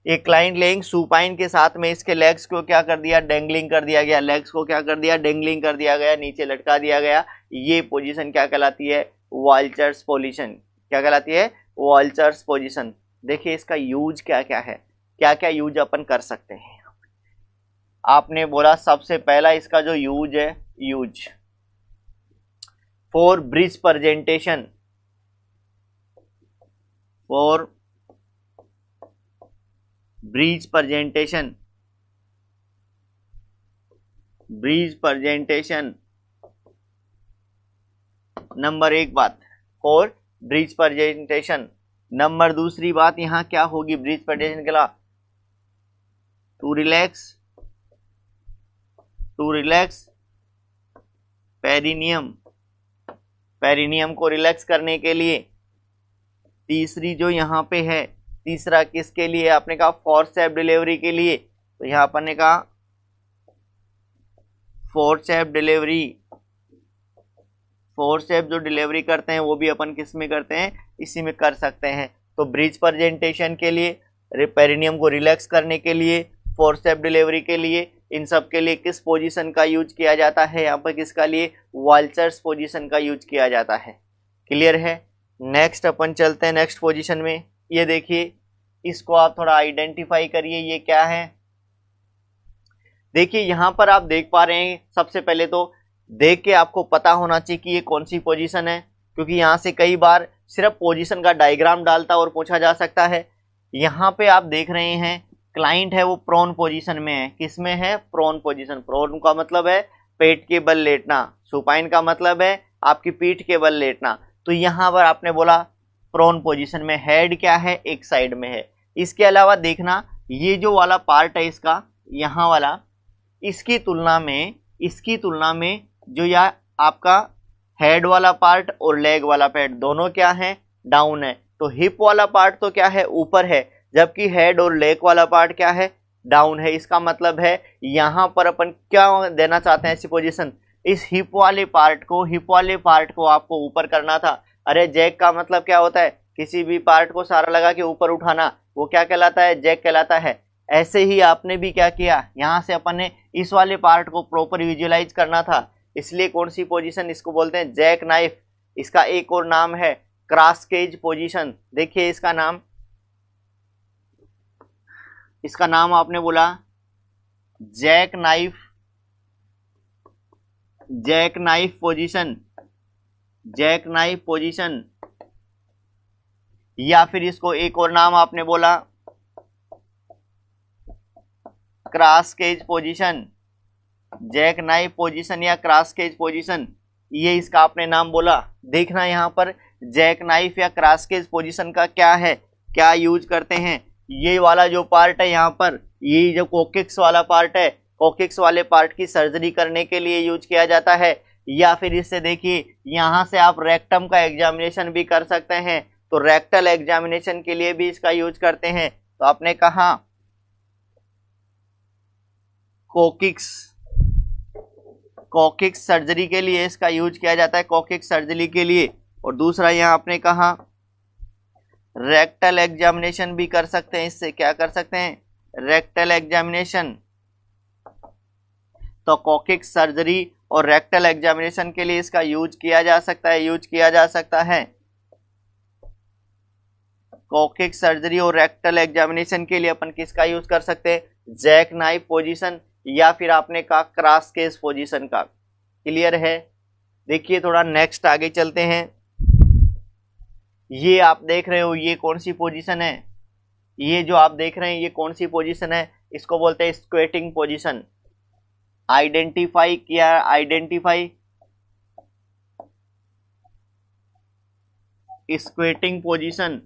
एक क्लाइंट लेइंग सुपाइन के साथ में इसके लेग्स को क्या कर दिया, डेंगलिंग कर दिया गया। लेग्स को क्या कर दिया, डेंगलिंग कर दिया गया, नीचे लटका दिया गया। ये पोजीशन क्या कहलाती है, वॉल्चर्स पोजीशन। क्या कहलाती है, वॉल्चर्स पोजीशन। देखिए इसका यूज क्या क्या है, क्या क्या यूज अपन कर सकते हैं। आपने बोला सबसे पहला इसका जो यूज है, use for bridge presentation, for breach presentation। Number एक बात फॉर ब्रीच प्रेजेंटेशन। नंबर दूसरी बात यहाँ क्या होगी ब्रीच प्रेजेंटेशन के लिए, टू रिलैक्स पेरिनियम को रिलैक्स करने के लिए। तीसरी जो यहाँ पे है, तीसरा किसके लिए आपने कहा, फोर्सेप डिलीवरी के लिए। तो यहाँ पर ने कहा फोर्सेप जो डिलीवरी करते हैं वो भी अपन किस में करते हैं, इसी में कर सकते हैं। तो ब्रिज प्रेजेंटेशन के लिए, पेरिनियम को रिलैक्स करने के लिए, फोर्सेप्स डिलीवरी के लिए, इन सब के लिए किस पोजीशन का यूज किया जाता है? यहाँ पर किसका लिए? वाल्चर्स पोजीशन का यूज किया जाता है। क्लियर है? नेक्स्ट अपन चलते हैं नेक्स्ट पोजीशन में। ये देखिए, इसको आप थोड़ा आइडेंटिफाई करिए, ये क्या है? देखिए यहाँ पर आप देख पा रहे हैं, सबसे पहले तो देख के आपको पता होना चाहिए कि ये कौन सी पोजीशन है, क्योंकि यहाँ से कई बार सिर्फ पोजीशन का डायग्राम डालता और पूछा जा सकता है। यहाँ पे आप देख रहे हैं क्लाइंट है वो प्रोन पोजीशन में है। किस में है? Prone position. प्रोन का मतलब है पेट के बल लेटना, सुपाइन का मतलब है आपकी पीठ के बल लेटना। तो यहाँ पर आपने बोला प्रोन पोजीशन में, हेड क्या है? एक साइड में है। इसके अलावा देखना ये जो वाला पार्ट है इसका, यहाँ वाला, इसकी तुलना में जो या आपका हेड वाला पार्ट और लेग वाला पार्ट दोनों क्या है? डाउन है। तो हिप वाला पार्ट तो क्या है? ऊपर है, जबकि हेड और लेग वाला पार्ट क्या है? डाउन है। इसका मतलब है यहाँ पर अपन क्या देना चाहते हैं ऐसी पोजीशन? इस हिप वाले पार्ट को आपको ऊपर करना था। अरे जैक का मतलब क्या होता है? किसी भी पार्ट को सहारा लगा के ऊपर उठाना, वो क्या कहलाता है? जैक कहलाता है। ऐसे ही आपने भी क्या किया, यहाँ से अपन ने इस वाले पार्ट को प्रॉपर विजुअलाइज करना था, इसलिए कौन सी पोजीशन? इसको बोलते हैं जैक नाइफ। इसका एक और नाम है क्रॉस केज पोजीशन। देखिए इसका नाम आपने बोला जैक नाइफ पोजीशन, या फिर इसको एक और नाम आपने बोला Kraske position, jack knife position या क्रॉस केज पोजीशन, ये इसका आपने नाम बोला। देखना यहाँ पर जैक नाइफ या क्रॉस केज पोजीशन का क्या है, क्या यूज करते हैं? ये वाला जो पार्ट है यहाँ पर, ये जो कोकिक्स वाला पार्ट है, कोकिक्स वाले पार्ट की सर्जरी करने के लिए यूज किया जाता है। या फिर इससे देखिए यहाँ से आप रेक्टम का एग्जामिनेशन भी कर सकते हैं, तो रेक्टल एग्जामिनेशन के लिए भी इसका यूज करते हैं। तो आपने कहा कोकिक्स सर्जरी के लिए इसका यूज किया जाता है, कोकिक्स सर्जरी के लिए। और दूसरा यहाँ आपने कहा रेक्टल एग्जामिनेशन भी कर सकते हैं, इससे क्या कर सकते हैं? Rectal examination. तो कोकिक्स सर्जरी और रेक्टल एग्जामिनेशन के लिए इसका यूज किया जा सकता है। कोकिक्स सर्जरी और रेक्टल एग्जामिनेशन के लिए अपन किसका यूज कर सकते हैं? जैक नाइफ पोजीशन, या फिर आपने कहा क्रॉस केज पोजीशन का। क्लियर है? देखिए थोड़ा नेक्स्ट आगे चलते हैं। ये आप देख रहे हो, ये कौन सी पोजीशन है? ये जो आप देख रहे हैं ये कौन सी पोजीशन है? इसको बोलते हैं squatting position. Identify squatting position.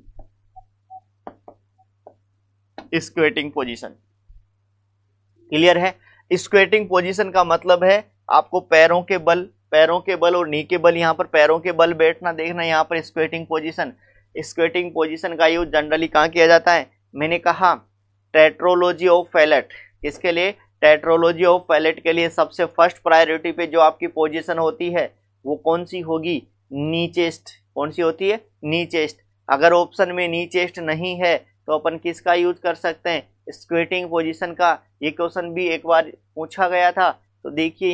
Clear है? स्क्वेटिंग पोजीशन का मतलब है आपको पैरों के बल और नी के बल, यहाँ पर पैरों के बल बैठना। देखना यहाँ पर स्क्वेटिंग पोजीशन का यूज जनरली कहाँ किया जाता है? मैंने कहा टेट्रोलॉजी ऑफ फैलेट। इसके लिए टेट्रोलॉजी ऑफ फैलेट के लिए सबसे फर्स्ट प्रायोरिटी पे जो आपकी पोजीशन होती है वो कौन सी होगी? नी चेस्ट। कौन सी होती है? नी चेस्ट। अगर ऑप्शन में नी चेस्ट नहीं है तो अपन किसका यूज कर सकते हैं? स्क्वेटिंग पोजीशन का। ये क्वेश्चन भी एक बार पूछा गया था, तो देखिए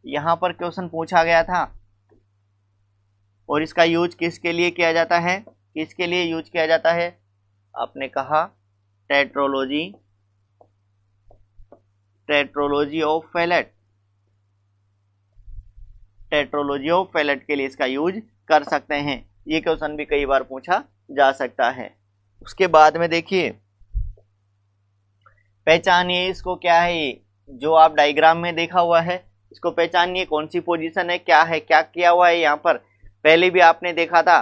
यहाँ पर क्वेश्चन पूछा गया था। और इसका यूज किसके लिए किया जाता है? आपने कहा टेट्रोलॉजी ऑफ फैलेट के लिए इसका यूज कर सकते हैं। ये क्वेश्चन भी कई बार पूछा जा सकता है। उसके बाद में देखिए, पहचानिए इसको, क्या है ये जो आप डायग्राम में देखा हुआ है, इसको पहचानिए कौन सी पोजीशन है, क्या है, क्या किया हुआ है यहाँ पर। पहले भी आपने देखा था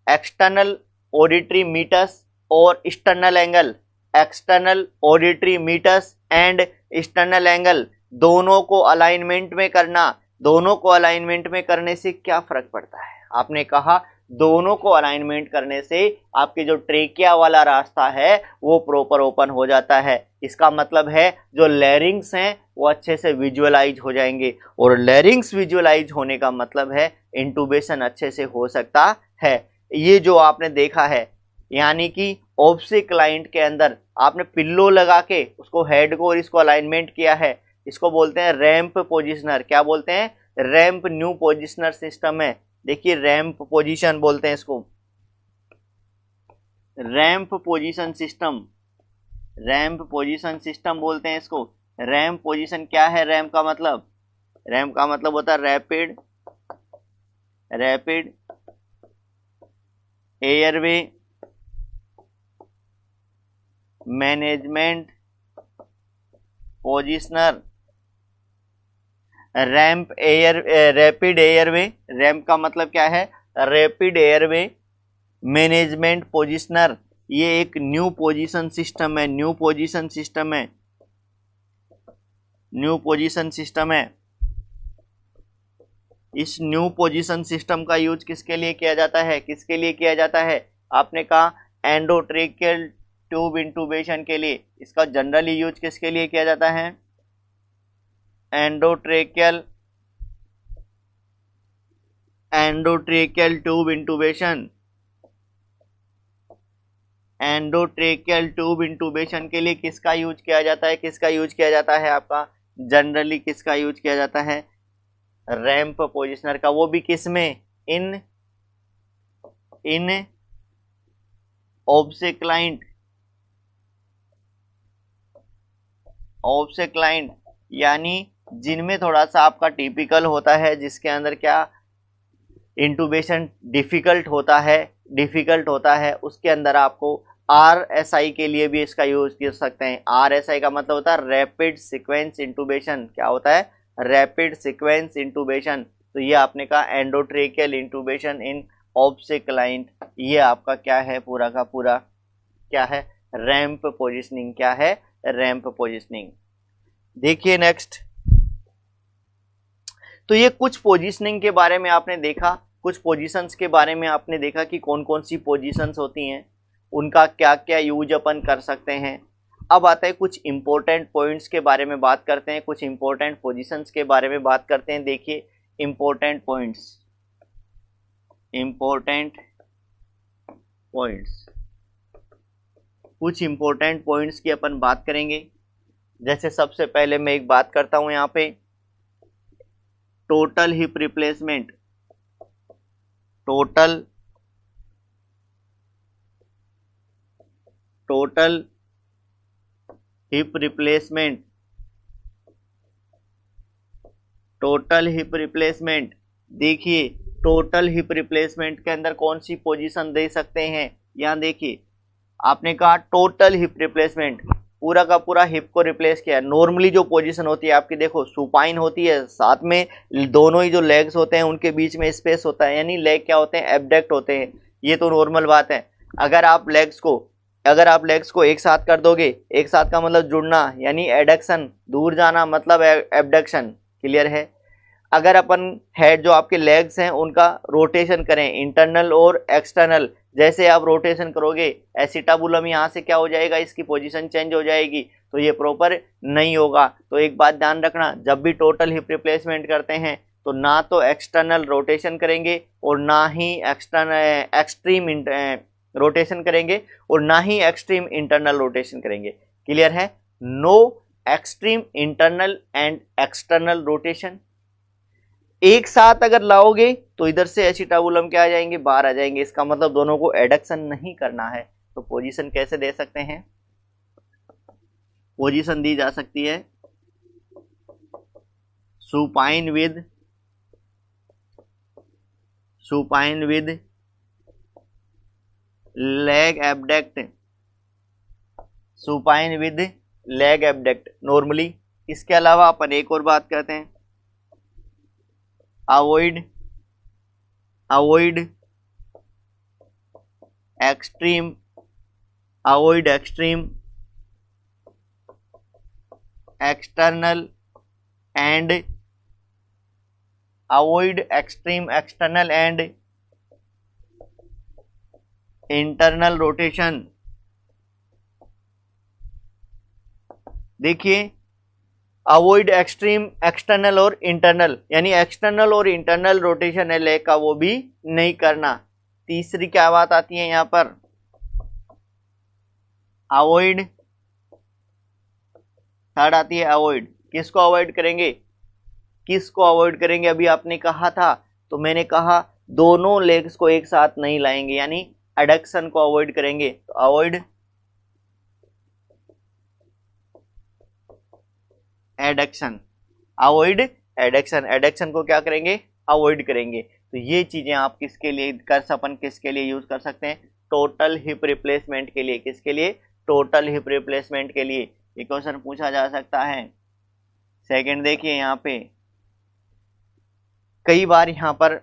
एक्सटर्नल ऑडिटरी मीटर्स और external angle. External auditory meatus and external angle दोनों को अलाइनमेंट में करना। दोनों को अलाइनमेंट में करने से क्या फर्क पड़ता है? आपने कहा दोनों को अलाइनमेंट करने से आपके जो ट्रेकिया वाला रास्ता है वो प्रॉपर ओपन हो जाता है। इसका मतलब है जो लैरिंग्स हैं वो अच्छे से विजुअलाइज हो जाएंगे, और लैरिंग्स विजुअलाइज होने का मतलब है इंटुबेशन अच्छे से हो सकता है। ये जो आपने देखा है, यानी कि ऑब्सेक्लाइंट के अंदर आपने पिल्लो लगा के उसको हेड को और इसको अलाइनमेंट किया है, इसको बोलते हैं रैंप पोजिशनर। क्या बोलते हैं? रैंप न्यू पोजिशनर सिस्टम है। देखिए रैंप पोजीशन बोलते हैं इसको, ramp position system, ramp position system बोलते हैं इसको। रैंप पोजीशन क्या है? रैंप का मतलब, रैंप का मतलब होता है rapid airway management positioner. Rapid airway, ramp का मतलब क्या है? Rapid airway management positioner. ये एक न्यू पोजीशन सिस्टम है, न्यू पोजीशन सिस्टम है, न्यू पोजीशन सिस्टम है। इस न्यू पोजीशन सिस्टम का यूज किसके लिए किया जाता है? किसके लिए किया जाता है? आपने कहा एंडोट्रेकियल ट्यूब इंटूबेशन के लिए। इसका जनरली यूज किसके लिए किया जाता है? एंडोट्रेकियल ट्यूब इंटूबेशन, एंडोट्रेकियल ट्यूब इंटूबेशन के लिए किसका यूज किया जाता है? किसका यूज किया जाता है? आपका जनरली किसका यूज किया जाता है? रैंप पोजिशनर का। वो भी किस में? इन ऑब्सेक्लाइंट, यानी जिनमें थोड़ा सा आपका टिपिकल होता है, जिसके अंदर क्या इंटूबेशन डिफिकल्ट होता है, उसके अंदर आपको RSI के लिए भी इसका यूज कर सकते हैं। RSI का मतलब होता है रैपिड सीक्वेंस इंटूबेशन। क्या होता है? Rapid sequence intubation. तो ये आपने कहा एंडोट्रेकियल इंटूबेशन इन ऑब्सेक्लाइंट, ये आपका क्या है? पूरा का पूरा क्या है? Ramp positioning. क्या है? Ramp positioning. देखिए नेक्स्ट, तो ये कुछ पोजीशनिंग के बारे में आपने देखा, कुछ पोजीशंस के बारे में आपने देखा कि कौन कौन सी पोजीशंस होती हैं, उनका क्या क्या यूज अपन कर सकते हैं। अब आता है कुछ इंपॉर्टेंट पॉइंट्स के बारे में बात करते हैं, कुछ इंपॉर्टेंट पोजीशंस के बारे में बात करते हैं। देखिए इंपॉर्टेंट पॉइंट्स, कुछ इंपॉर्टेंट पॉइंट्स की अपन बात करेंगे। जैसे सबसे पहले मैं एक बात करता हूं यहाँ पे, total hip replacement. Total hip replacement, total hip replacement. देखिए टोटल हिप रिप्लेसमेंट के अंदर कौन सी पोजीशन दे सकते हैं? यहां देखिए आपने कहा टोटल हिप रिप्लेसमेंट, पूरा का पूरा हिप को रिप्लेस किया। नॉर्मली जो पोजीशन होती है आपकी, देखो सुपाइन होती है, साथ में दोनों ही जो लेग्स होते हैं उनके बीच में स्पेस होता है, यानी लेग क्या होते हैं? एब्डक्ट होते हैं। ये तो नॉर्मल बात है। अगर आप लेग्स को एक साथ कर दोगे, एक साथ का मतलब जुड़ना, यानी एडक्शन, दूर जाना मतलब एबडक्शन। क्लियर है? अगर अपन हेड जो आपके लेग्स हैं उनका रोटेशन करें, इंटरनल और एक्सटर्नल, जैसे आप रोटेशन करोगे एसिटाबुलम यहाँ से क्या हो जाएगा? इसकी पोजीशन चेंज हो जाएगी, तो ये प्रॉपर नहीं होगा। तो एक बात ध्यान रखना, जब भी टोटल हिप रिप्लेसमेंट करते हैं तो ना तो एक्सटर्नल रोटेशन करेंगे और ना ही एक्सट्रीम रोटेशन करेंगे और ना ही एक्सट्रीम इंटरनल रोटेशन करेंगे। क्लियर है? No extreme internal and external rotation. एक साथ अगर लाओगे तो इधर से एसिटाबुलम क्या आ जाएंगे? बाहर आ जाएंगे। इसका मतलब दोनों को एडक्शन नहीं करना है। तो पोजीशन कैसे दे सकते हैं? पोजीशन दी जा सकती है supine with leg abduct, supine with leg abduct normally. इसके अलावा अपन एक और बात करते हैं, avoid extreme external and internal rotation. देखिए अवॉइड एक्सट्रीम एक्सटर्नल और इंटरनल, यानी एक्सटर्नल और इंटरनल रोटेशन है लेग का, वो भी नहीं करना। तीसरी क्या बात आती है यहाँ पर, अवॉइड। थर्ड आती है अवॉइड। किसको अवॉइड करेंगे, किसको अवॉइड करेंगे, अभी आपने कहा था, तो मैंने कहा दोनों लेग्स को एक साथ नहीं लाएंगे, यानी एडक्शन को अवॉइड करेंगे। तो avoid adduction, avoid adduction, adduction को क्या करेंगे, अवॉइड करेंगे। तो ये चीजें आप किसके लिए अपन किसके लिए यूज कर सकते हैं, टोटल हिप रिप्लेसमेंट के लिए। किसके लिए, टोटल हिप रिप्लेसमेंट के लिए ये क्वेश्चन पूछा जा सकता है। सेकंड देखिए, यहाँ पे कई बार यहाँ पर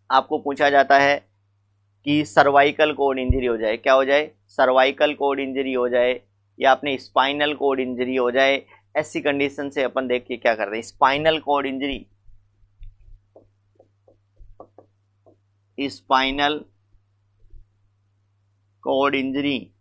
आपको पूछा जाता है कि सर्वाइकल कोड इंजरी हो जाए, क्या हो जाए, सर्वाइकल कोड इंजरी हो जाए, या अपने स्पाइनल कोड इंजरी हो जाए। ऐसी कंडीशन से अपन देखिए क्या करते हैं, spinal cord injury, spinal cord injury,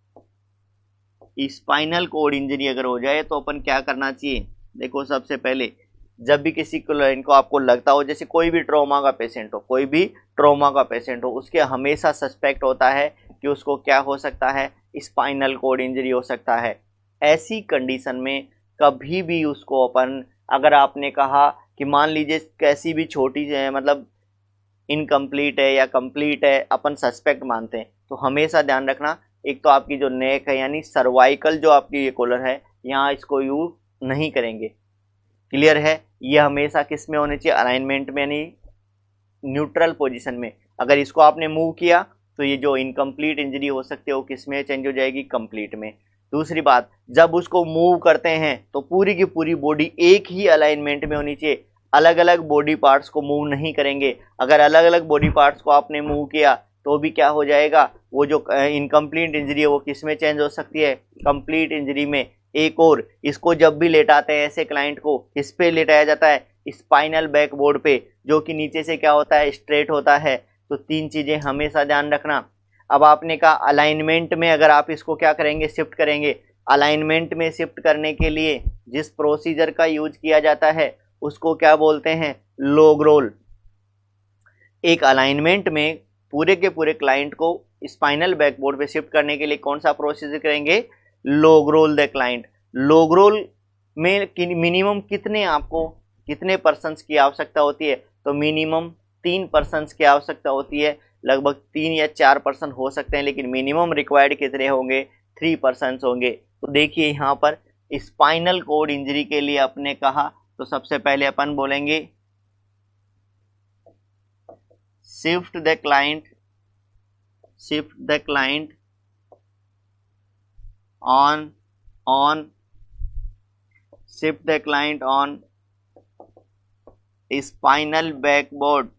spinal cord injury अगर हो जाए तो अपन क्या करना चाहिए। देखो सबसे पहले जब भी किसी क्लाइंट को आपको लगता हो, जैसे कोई भी ट्रॉमा का पेशेंट हो, कोई भी ट्रॉमा का पेशेंट हो, उसके हमेशा सस्पेक्ट होता है कि उसको क्या हो सकता है, स्पाइनल कोड इंजरी हो सकता है। ऐसी कंडीशन में कभी भी उसको अपन, अगर आपने कहा कि मान लीजिए कैसी भी छोटी है, मतलब इनकम्प्लीट है या कंप्लीट है, अपन सस्पेक्ट मानते हैं, तो हमेशा ध्यान रखना, एक तो आपकी जो नेक है यानी सर्वाइकल जो आपकी ये कॉलर है, यहाँ इसको यूज नहीं करेंगे। क्लियर है, ये हमेशा किस में होने चाहिए, अलाइनमेंट में, यानी न्यूट्रल पोजीशन में। अगर इसको आपने मूव किया तो ये जो इनकम्प्लीट इंजरी हो सकती है वो किस में चेंज हो जाएगी, कंप्लीट में। दूसरी बात, जब उसको मूव करते हैं तो पूरी की पूरी बॉडी एक ही अलाइनमेंट में होनी चाहिए, अलग अलग बॉडी पार्ट्स को मूव नहीं करेंगे। अगर अलग अलग बॉडी पार्ट्स को आपने मूव किया तो भी क्या हो जाएगा, वो जो इनकम्प्लीट इंजरी है वो किस में चेंज हो सकती है, कंप्लीट इंजरी में। एक और, इसको जब भी लेटाते हैं ऐसे क्लाइंट को, किस पे लेटाया जाता है, स्पाइनल बैकबोर्ड पे, जो कि नीचे से क्या होता है, स्ट्रेट होता है। तो तीन चीजें हमेशा ध्यान रखना। अब आपने कहा अलाइनमेंट में अगर आप इसको क्या करेंगे, शिफ्ट करेंगे। अलाइनमेंट में शिफ्ट करने के लिए जिस प्रोसीजर का यूज किया जाता है उसको क्या बोलते हैं, लॉग रोल। एक अलाइनमेंट में पूरे के पूरे क्लाइंट को स्पाइनल बैकबोर्ड पे शिफ्ट करने के लिए कौन सा प्रोसीजर करेंगे, log roll the client. Log roll में मिनिमम कितने पर्सन्स की आवश्यकता होती है, तो मिनिमम 3 पर्सन्स की आवश्यकता होती है। लगभग 3 या 4 पर्सन हो सकते हैं, लेकिन मिनिमम रिक्वायर्ड कितने होंगे, 3 पर्सन्स होंगे। तो देखिए यहाँ पर स्पाइनल कोड इंजरी के लिए आपने कहा, तो सबसे पहले अपन बोलेंगे shift the client on shift the client on spinal backboard,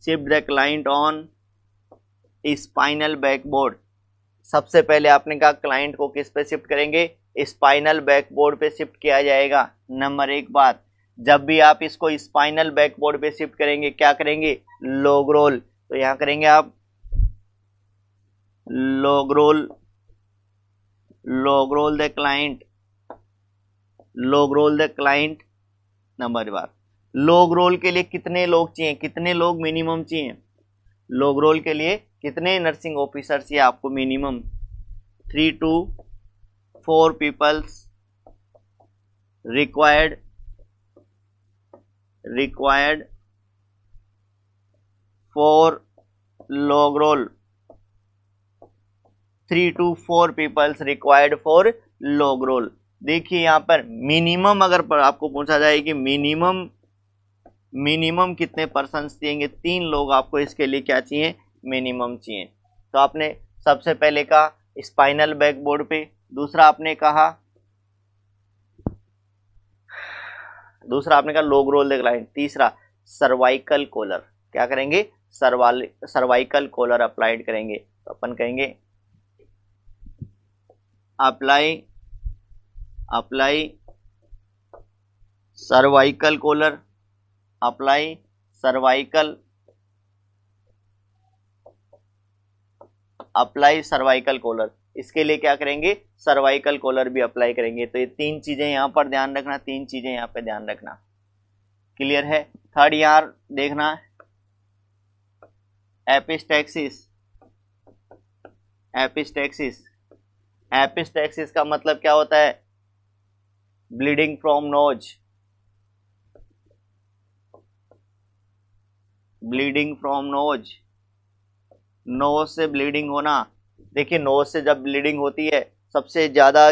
shift the client on spinal backboard। सबसे पहले आपने कहा क्लाइंट को किस पे शिफ्ट करेंगे, स्पाइनल बैकबोर्ड पे शिफ्ट किया जाएगा। नंबर एक बात, जब भी आप इसको स्पाइनल बैकबोर्ड पे शिफ्ट करेंगे क्या करेंगे, लॉग रोल। तो यहां करेंगे आप log roll the client, log roll the client. Number बात, लॉग रोल के लिए कितने लोग चाहिए, कितने लोग मिनिमम चाहिए, लॉग रोल के लिए कितने नर्सिंग ऑफिसर चाहिए आपको, minimum 3 to 4 peoples required for log roll, 3 to 4 peoples required for log roll. देखिए यहाँ पर मिनिमम अगर आपको पूछा जाए कि मिनिमम कितने पर्सन चाहिए, 3 लोग आपको इसके लिए क्या चाहिए, मिनिमम चाहिए। तो आपने सबसे पहले कहा स्पाइनल बैकबोर्ड पे, दूसरा आपने कहा लॉग रोल द क्लाइंट, तीसरा सर्वाइकल कॉलर, क्या करेंगे, सर्वाइकल कॉलर अप्लाइड करेंगे। तो अपन कहेंगे apply cervical collar, apply cervical collar. इसके लिए क्या करेंगे, सर्वाइकल कॉलर भी अप्लाई करेंगे। तो ये 3 चीजें यहाँ पर ध्यान रखना, 3 चीजें यहाँ पे ध्यान रखना। क्लियर है। थर्ड यार देखना, एपिस्टैक्सिस, एपिस्टैक्सिस, एपिस्टैक्सिस का मतलब क्या होता है? Bleeding from nose, bleeding from nose, nose से ब्लीडिंग होना। देखिए नोज से जब ब्लीडिंग होती है सबसे ज्यादा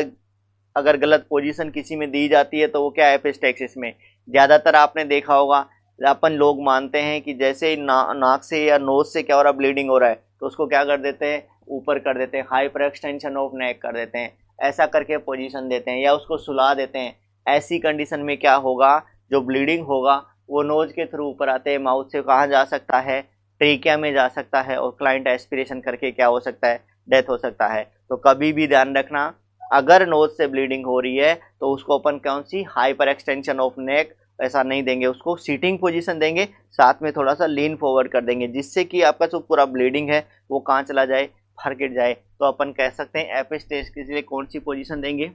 अगर गलत पोजीशन किसी में दी जाती है तो वो क्या है? एपिस्टैक्सिस में। ज्यादातर आपने देखा होगा अपन लोग मानते हैं कि जैसे ही नाक से या नोज से क्या हो रहा है? ब्लीडिंग हो रहा है, तो उसको क्या कर देते हैं? ऊपर कर देते हैं, हाइपर एक्सटेंशन ऑफ नेक कर देते हैं, ऐसा करके पोजीशन देते हैं या उसको सुला देते हैं। ऐसी कंडीशन में क्या होगा? जो ब्लीडिंग होगा वो नोज के थ्रू ऊपर आते हैं, माउथ से कहाँ जा सकता है? ट्रेकिया में जा सकता है और क्लाइंट एस्पिरेशन करके क्या हो सकता है? डेथ हो सकता है। तो कभी भी ध्यान रखना, अगर नोज से ब्लीडिंग हो रही है तो उसको अपन कौन सी? हाइपर एक्सटेंशन ऑफ नेक ऐसा नहीं देंगे, उसको सीटिंग पोजीशन देंगे, साथ में थोड़ा सा लीन फॉरवर्ड कर देंगे जिससे कि आपका जो पूरा ब्लीडिंग है वो कहाँ चला जाए? फर गिर जाए। तो अपन कह सकते हैं एपिस्टैक्सिस के लिए कौन सी पोजीशन देंगे?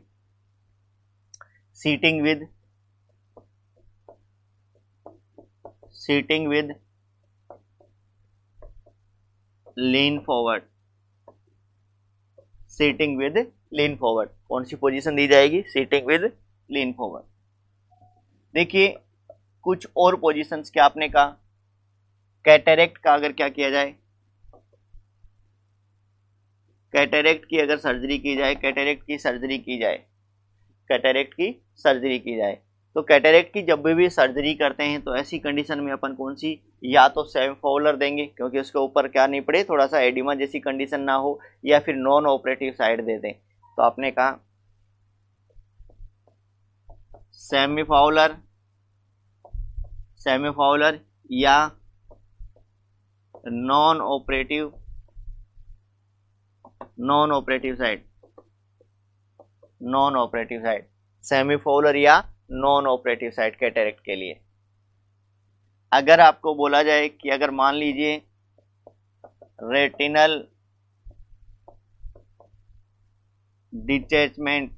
Sitting with, sitting with lean forward, sitting with lean forward. कौन सी पोजीशन दी जाएगी? Sitting with lean forward. देखिए कुछ और पोजीशंस क्या आपने कहा? कैटेरेक्ट का अगर क्या किया जाए, कैटेरेक्ट की अगर सर्जरी की जाए, कैटेरेक्ट की सर्जरी की जाए, कैटेरेक्ट की सर्जरी की जाए, तो कैटेरेक्ट की जब भी सर्जरी करते हैं तो ऐसी कंडीशन में अपन कौन सी? या तो सेम फॉउलर देंगे क्योंकि उसके ऊपर क्या नहीं पड़े, थोड़ा सा एडिमा जैसी कंडीशन ना हो, या फिर नॉन ऑपरेटिव साइड दे दें। तो आपने कहा सेमी फाउलर, सेमी फाउलर या non operative, non operative side, non operative side, semi Fowler या नॉन ऑपरेटिव साइड कैटेरेक्ट के लिए। अगर आपको बोला जाए कि अगर मान लीजिए रेटिनल डिटैचमेंट,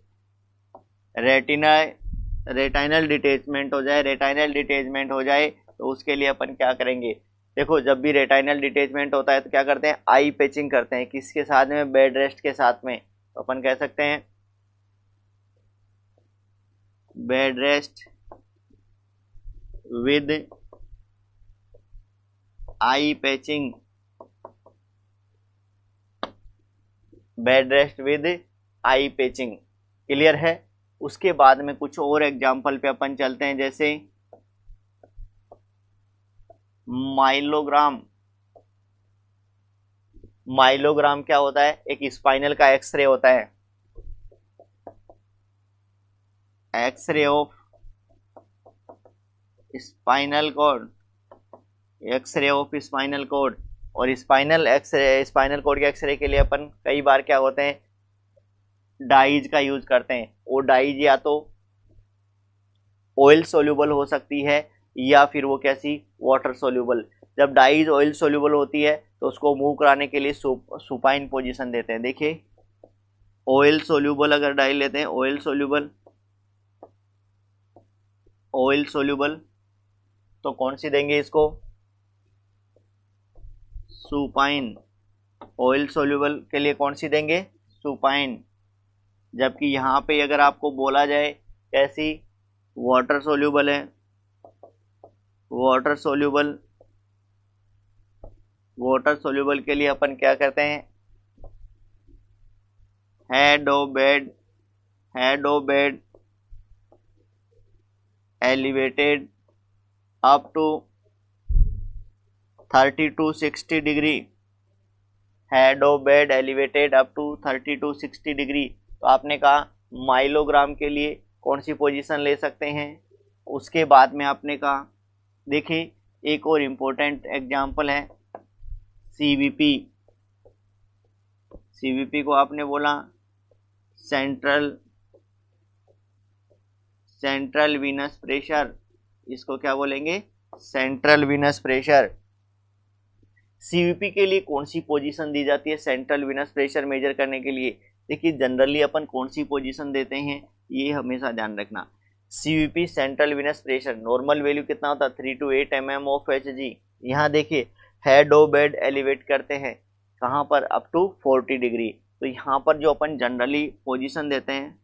रेटिनल डिटैचमेंट हो जाए, रेटिनल डिटैचमेंट हो जाए, तो उसके लिए अपन क्या करेंगे? देखो जब भी रेटिनल डिटैचमेंट होता है तो क्या करते हैं? आई पैचिंग करते हैं, किसके साथ में? बेड रेस्ट के साथ में। तो अपन कह सकते हैं bed rest with eye patching, bed rest with eye patching. Clear है? उसके बाद में कुछ और एग्जाम्पल पे अपन चलते हैं, जैसे माइलोग्राम। माइलोग्राम क्या होता है? एक स्पाइनल का एक्सरे होता है, x-ray of spinal cord, x-ray of spinal cord. और स्पाइनल कॉर्ड के एक्सरे के लिए अपन कई बार क्या होते हैं? डाइज का यूज करते हैं। वो डाइज या तो ऑयल सोल्यूबल हो सकती है या फिर वो कैसी? Water soluble. जब डाइज ऑयल सोल्यूबल होती है तो उसको मूव कराने के लिए सुपाइन पोजीशन देते हैं। देखिए ऑयल सोल्यूबल अगर डाई लेते हैं, ऑयल सोल्यूबल, ऑयल सोल्यूबल, तो कौन सी देंगे इसको? सुपाइन। ऑयल सोल्यूबल के लिए कौन सी देंगे? सुपाइन। जबकि यहाँ पे अगर आपको बोला जाए कैसी? वाटर सोल्यूबल है, वाटर सोल्यूबल, वाटर सोल्यूबल के लिए अपन क्या करते हैं? Head of bed, head of bed elevated up to 30 to 60 degree, head of bed elevated up to 30 to 60 degree. तो आपने कहा माइलोग्राम के लिए कौन सी पोजीशन ले सकते हैं? उसके बाद में आपने कहा देखिए एक और इम्पोर्टेंट एग्जांपल है सीवीपी। सीवीपी को आपने बोला सेंट्रल वीनस प्रेशर, इसको क्या बोलेंगे? Central Venus pressure. सीवीपी के लिए कौन सी पोजीशन दी जाती है सेंट्रल वीनस प्रेशर मेजर करने के लिए? देखिए जनरली अपन कौन सी पोजीशन देते हैं ये हमेशा ध्यान रखना। CVP central Venus pressure normal value कितना होता है? 3 to 8 mm ऑफ एचजी। यहाँ देखिए हेड और बेड एलिवेट करते हैं कहाँ पर, अप टू 40 डिग्री। तो यहाँ पर जो अपन जनरली पोजीशन देते हैं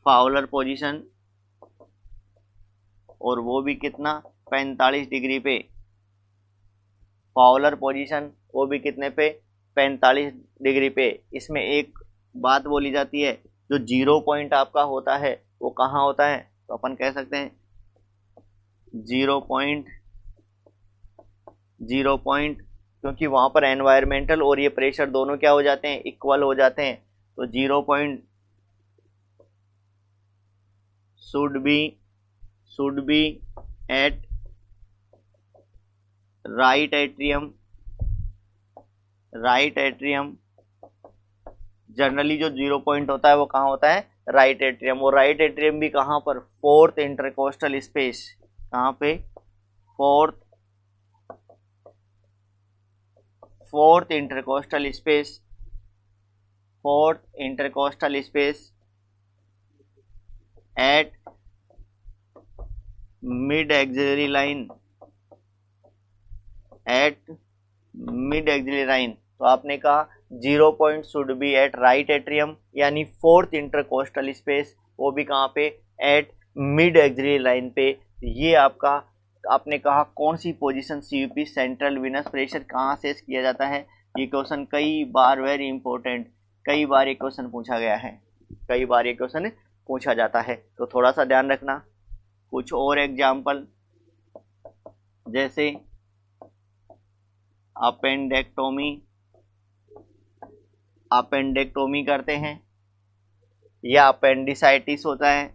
फाउलर पोजीशन, और वो भी कितना, 45 डिग्री पे। फाउलर पोजीशन वो भी कितने पे, 45 डिग्री पे। इसमें एक बात बोली जाती है, जो 0 पॉइंट आपका होता है वो कहाँ होता है, तो अपन कह सकते हैं 0 पॉइंट, क्योंकि वहां पर एनवायरमेंटल और ये प्रेशर दोनों क्या हो जाते हैं, इक्वल हो जाते हैं। तो 0 point should be at right atrium. Generally जो 0 पॉइंट होता है वो कहाँ होता है, राइट एट्रियम। और राइट एट्रियम भी कहाँ पर, फोर्थ इंटरकोस्टल स्पेस। कहाँ पे, fourth intercostal space at mid axillary line. तो आपने कहा 0 point should be at right atrium, यानी फोर्थ इंटरकोस्टल स्पेस, वो भी कहाँ पे, एट मिड एक्सिलरी लाइन पे। ये आपका, आपने कहा कौन सी position, CVP central venous pressure कहाँ से किया जाता है। ये क्वेश्चन कई बार, वेरी इंपॉर्टेंट, कई बार ये क्वेश्चन पूछा गया है, कई बार ये क्वेश्चन पूछा जाता है। तो थोड़ा सा ध्यान रखना। कुछ और एग्जाम्पल, जैसे अपेंडेक्टोमी करते हैं, या अपेंडिसाइटिस होता है,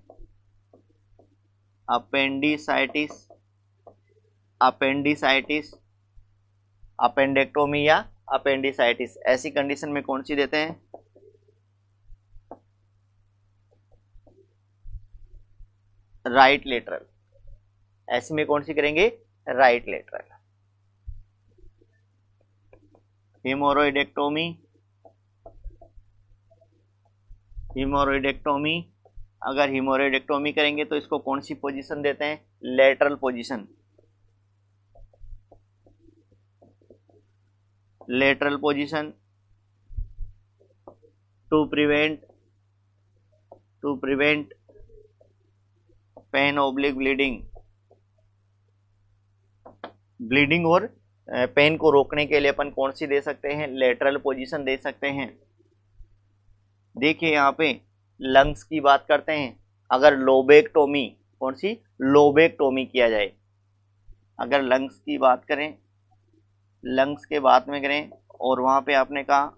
अपेंडेक्टोमी या अपेंडिसाइटिस, ऐसी कंडीशन में कौन सी देते हैं, राइट लेटरल। ऐसे में कौन सी करेंगे, राइट लेटरल। हीमोरॉइडेक्टोमी, अगर हीमोरॉइडेक्टोमी करेंगे तो इसको कौन सी पोजीशन देते हैं, lateral position, to prevent pain oblique bleeding और पेन को रोकने के लिए अपन कौन सी दे सकते हैं, लेटरल पोजीशन दे सकते हैं। देखिए यहाँ पे लंग्स की बात करते हैं, अगर लोबेक्टोमी, कौन सी, लोबेक्टोमी किया जाए, अगर लंग्स की बात करें, लंग्स के बात में करें, और वहां पे आपने कहा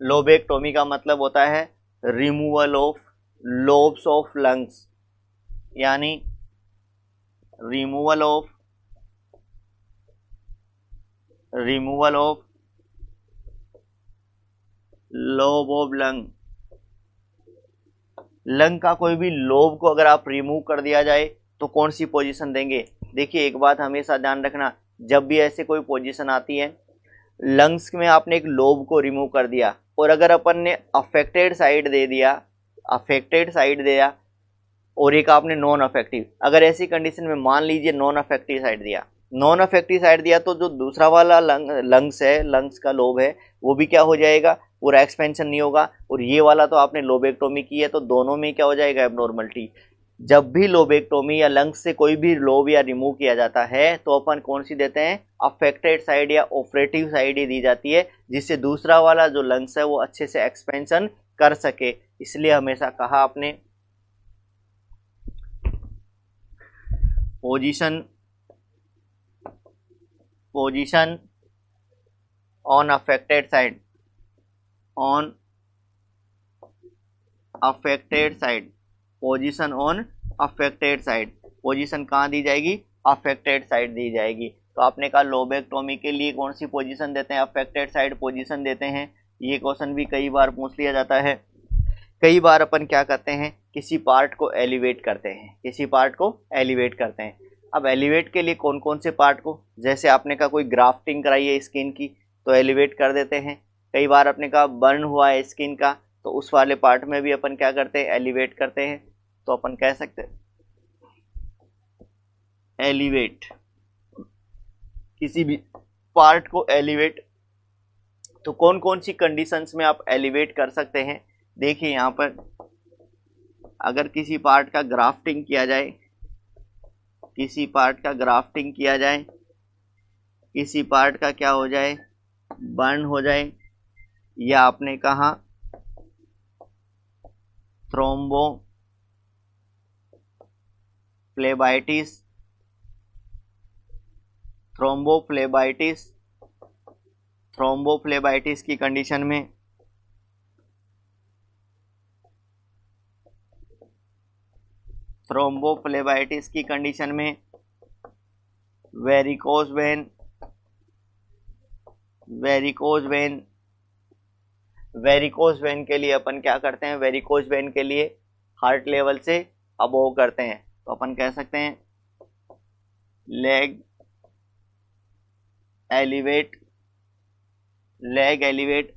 लोबेक्टोमी का मतलब होता है removal of lobes of lungs, यानी removal of lobe of lung का कोई भी लोब को अगर आप रिमूव कर दिया जाए तो कौन सी पोजीशन देंगे। देखिए एक बात हमेशा ध्यान रखना, जब भी ऐसे कोई पोजीशन आती है, लंग्स में आपने एक लोब को रिमूव कर दिया, और अगर अपन ने अफेक्टेड साइड दे दिया और एक आपने नॉन अफेक्टिव, अगर ऐसी कंडीशन में मान लीजिए नॉन अफेक्टिव साइड दिया, तो जो दूसरा वाला लंग्स का लोब है वो भी क्या हो जाएगा, पूरा एक्सपेंशन नहीं होगा, और ये वाला तो आपने लोबेक्टोमी की है, तो दोनों में क्या हो जाएगा, एब्नॉर्मलिटी। जब भी लोबेक्टोमी या लंग्स से कोई भी लोब या रिमूव किया जाता है तो अपन कौन सी देते हैं, अफेक्टेड साइड या ऑपरेटिव साइड ही दी जाती है, जिससे दूसरा वाला जो लंग्स है वो अच्छे से एक्सपेंशन कर सके। इसलिए हमेशा कहा आपने position on affected side, position on affected side, position कहाँ दी जाएगी, अफेक्टेड साइड दी जाएगी। तो आपने कहा लोबेक्टोमी के लिए कौन सी पोजीशन देते हैं, अफेक्टेड साइड पोजीशन देते हैं। ये क्वेश्चन भी कई बार पूछ लिया जाता है। कई बार अपन क्या करते हैं, किसी पार्ट को एलिवेट करते हैं, अब एलिवेट के लिए कौन कौन से पार्ट को, जैसे आपने कहा कोई ग्राफ्टिंग कराई है स्किन की तो एलिवेट कर देते हैं। कई बार आपने कहा बर्न हुआ है स्किन का, तो उस वाले पार्ट में भी अपन क्या करते हैं, एलिवेट करते हैं। तो अपन कह सकते हैं एलिवेट, किसी भी पार्ट को एलिवेट। तो कौन कौन सी कंडीशंस में आप एलिवेट कर सकते हैं? देखिए यहाँ पर अगर किसी पार्ट का ग्राफ्टिंग किया जाए, किसी पार्ट का ग्राफ्टिंग किया जाए, किसी पार्ट का क्या हो जाए, बर्न हो जाए, या आपने कहा थ्रोम्बोफ्लेबाइटिस, थ्रोम्बोफ्लेबाइटिस, थ्रोम्बोफ्लेबाइटिस की कंडीशन में थ्रोम्बोफ्लेबाइटिस की कंडीशन में varicose vein, varicose vein, varicose vein के लिए अपन क्या करते हैं, वेरिकोज वेन के लिए हार्ट लेवल से अबोव करते हैं, तो अपन कह सकते हैं leg elevate, leg elevate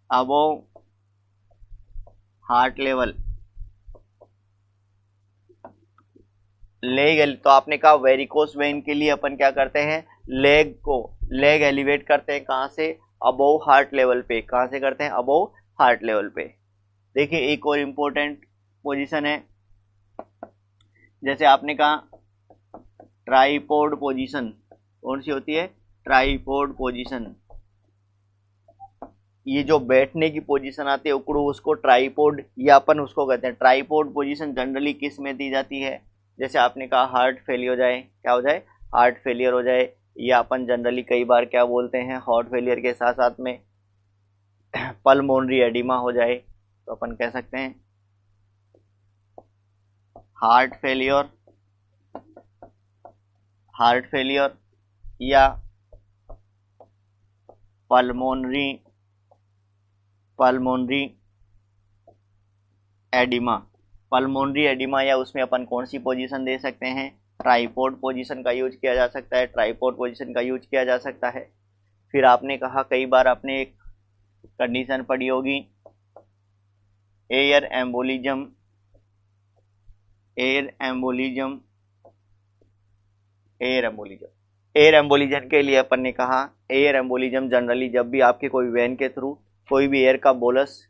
above heart level, leg. तो आपने कहा वेरिकोस वेन के लिए अपन क्या करते हैं, लेग को, लेग एलिवेट करते हैं कहां से, अबोव हार्ट लेवल पे। कहां से करते हैं, अबोव हार्ट लेवल पे। देखिए एक और इंपॉर्टेंट पोजीशन है, जैसे आपने कहा ट्राइपोड पोजीशन, कौन सी होती है, ट्राइपोड पोजीशन। ये जो बैठने की पोजीशन आती है उकड़ू, उसको ट्राइपोड, या अपन उसको कहते हैं ट्राइपोड पोजीशन। जनरली किस में दी जाती है, जैसे आपने कहा हार्ट फेलियर हो जाए, क्या हो जाए, हार्ट फेलियर हो जाए, या अपन जनरली कई बार क्या बोलते हैं, हार्ट फेलियर के साथ साथ में पल्मोनरी एडिमा हो जाए, तो अपन कह सकते हैं हार्ट फेलियर, हार्ट फेलियर या pulmonary, pulmonary oedema. Pulmonary oedema या उसमें अपन कौन सी पोजीशन दे सकते हैं, ट्राइपोड पोजीशन का यूज किया जा सकता है, ट्राइपोड पोजीशन का यूज किया जा सकता है। फिर आपने कहा कई बार आपने एक कंडीशन पढ़ी होगी air embolism, air embolism, air embolism. Air embolism के लिए अपन ने कहा एयर एम्बोलिज्म जनरली जब भी आपके कोई वेन के थ्रू कोई भी एयर का बोलस,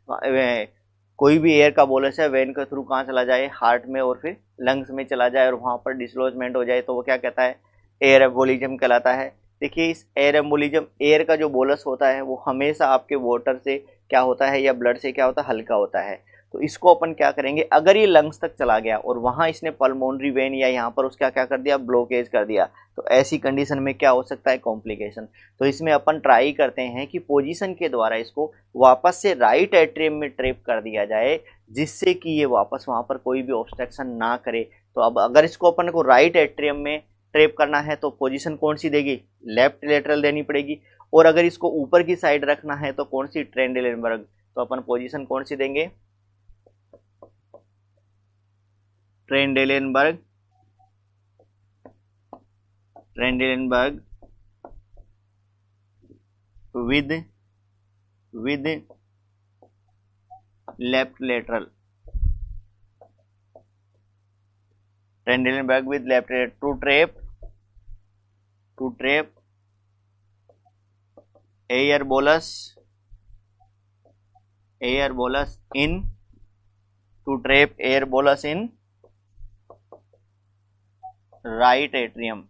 कोई भी एयर का बोलस है वेन के थ्रू कहाँ चला जाए, हार्ट में और फिर लंग्स में चला जाए और वहाँ पर डिस्लोजमेंट हो जाए, तो वो क्या कहता है, एयर एम्बोलिज्म कहलाता है। देखिए इस एयर एम्बोलिज्म, एयर का जो बोलस होता है वो हमेशा आपके वाटर से क्या होता है या ब्लड से क्या होता है, हल्का होता है। तो इसको अपन क्या करेंगे, अगर ये लंग्स तक चला गया और वहाँ इसने पल्मोनरी वेन या यहाँ पर उसका क्या कर दिया, ब्लॉकेज कर दिया, तो ऐसी कंडीशन में क्या हो सकता है, कॉम्प्लिकेशन। तो इसमें अपन ट्राई करते हैं कि पोजीशन के द्वारा इसको वापस से राइट एट्रियम में ट्रैप कर दिया जाए, जिससे कि ये वापस वहाँ पर कोई भी ऑब्स्ट्रक्शन ना करे। तो अब अगर इसको अपन को राइट एट्रियम में ट्रैप करना है तो पोजीशन कौन सी देगी, लेफ्ट लेटरल देनी पड़ेगी। और अगर इसको ऊपर की साइड रखना है तो कौन सी, ट्रेंडेलेनबर्ग। तो अपन पोजीशन कौन सी देंगे, Trendelenburg, Trendelenburg with left lateral, Trendelenburg with left lateral to trap air bolus in, to trap air bolus in right atrium,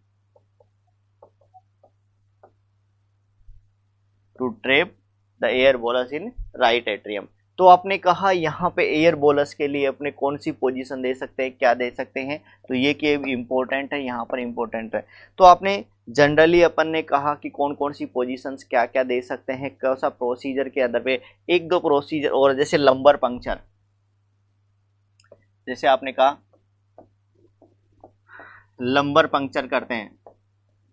to trap the air bolus in right atrium. तो आपने कहा यहाँ पे एयर बोलस के लिए अपने कौन सी पोजीशन दे सकते हैं, क्या दे सकते हैं, तो ये कि इंपॉर्टेंट है, यहाँ पर इंपॉर्टेंट है। तो आपने जनरली अपन ने कहा कि कौन कौन सी पोजीशंस क्या क्या दे सकते हैं, कौन सा प्रोसीजर के आधार पे, एक दो प्रोसीजर और, जैसे लंबर पंक्चर, जैसे आपने कहा लंबर पंक्चर करते हैं,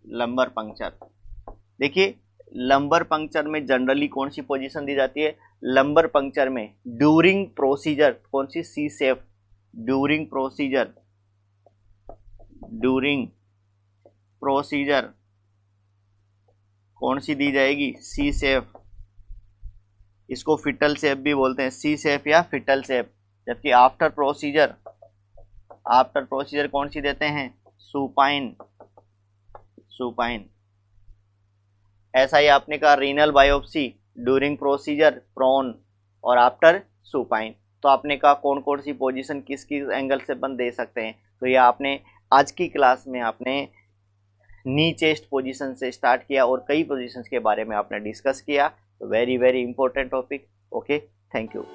लंबर पंक्चर। देखिए लंबर पंक्चर में जनरली कौन सी पोजीशन दी जाती है, लंबर पंक्चर में ड्यूरिंग प्रोसीजर कौन सी, C shape, during procedure, during procedure कौन सी दी जाएगी, सी सेफ। इसको फिटल सेफ भी बोलते हैं, सी सेफ या फिटल सेफ। जबकि आफ्टर प्रोसीजर कौन सी देते हैं, सुपाइन। ऐसा ही आपने कहा renal biopsy during procedure prone और आफ्टर सुपाइन। तो आपने कहा कौन कौन सी पोजीशन किस किस एंगल से अपन दे सकते हैं। तो ये आपने आज की क्लास में आपने नी चेस्ट पोजीशन से स्टार्ट किया और कई पोजीशंस के बारे में आपने डिस्कस किया। तो very very important topic. Okay, thank you.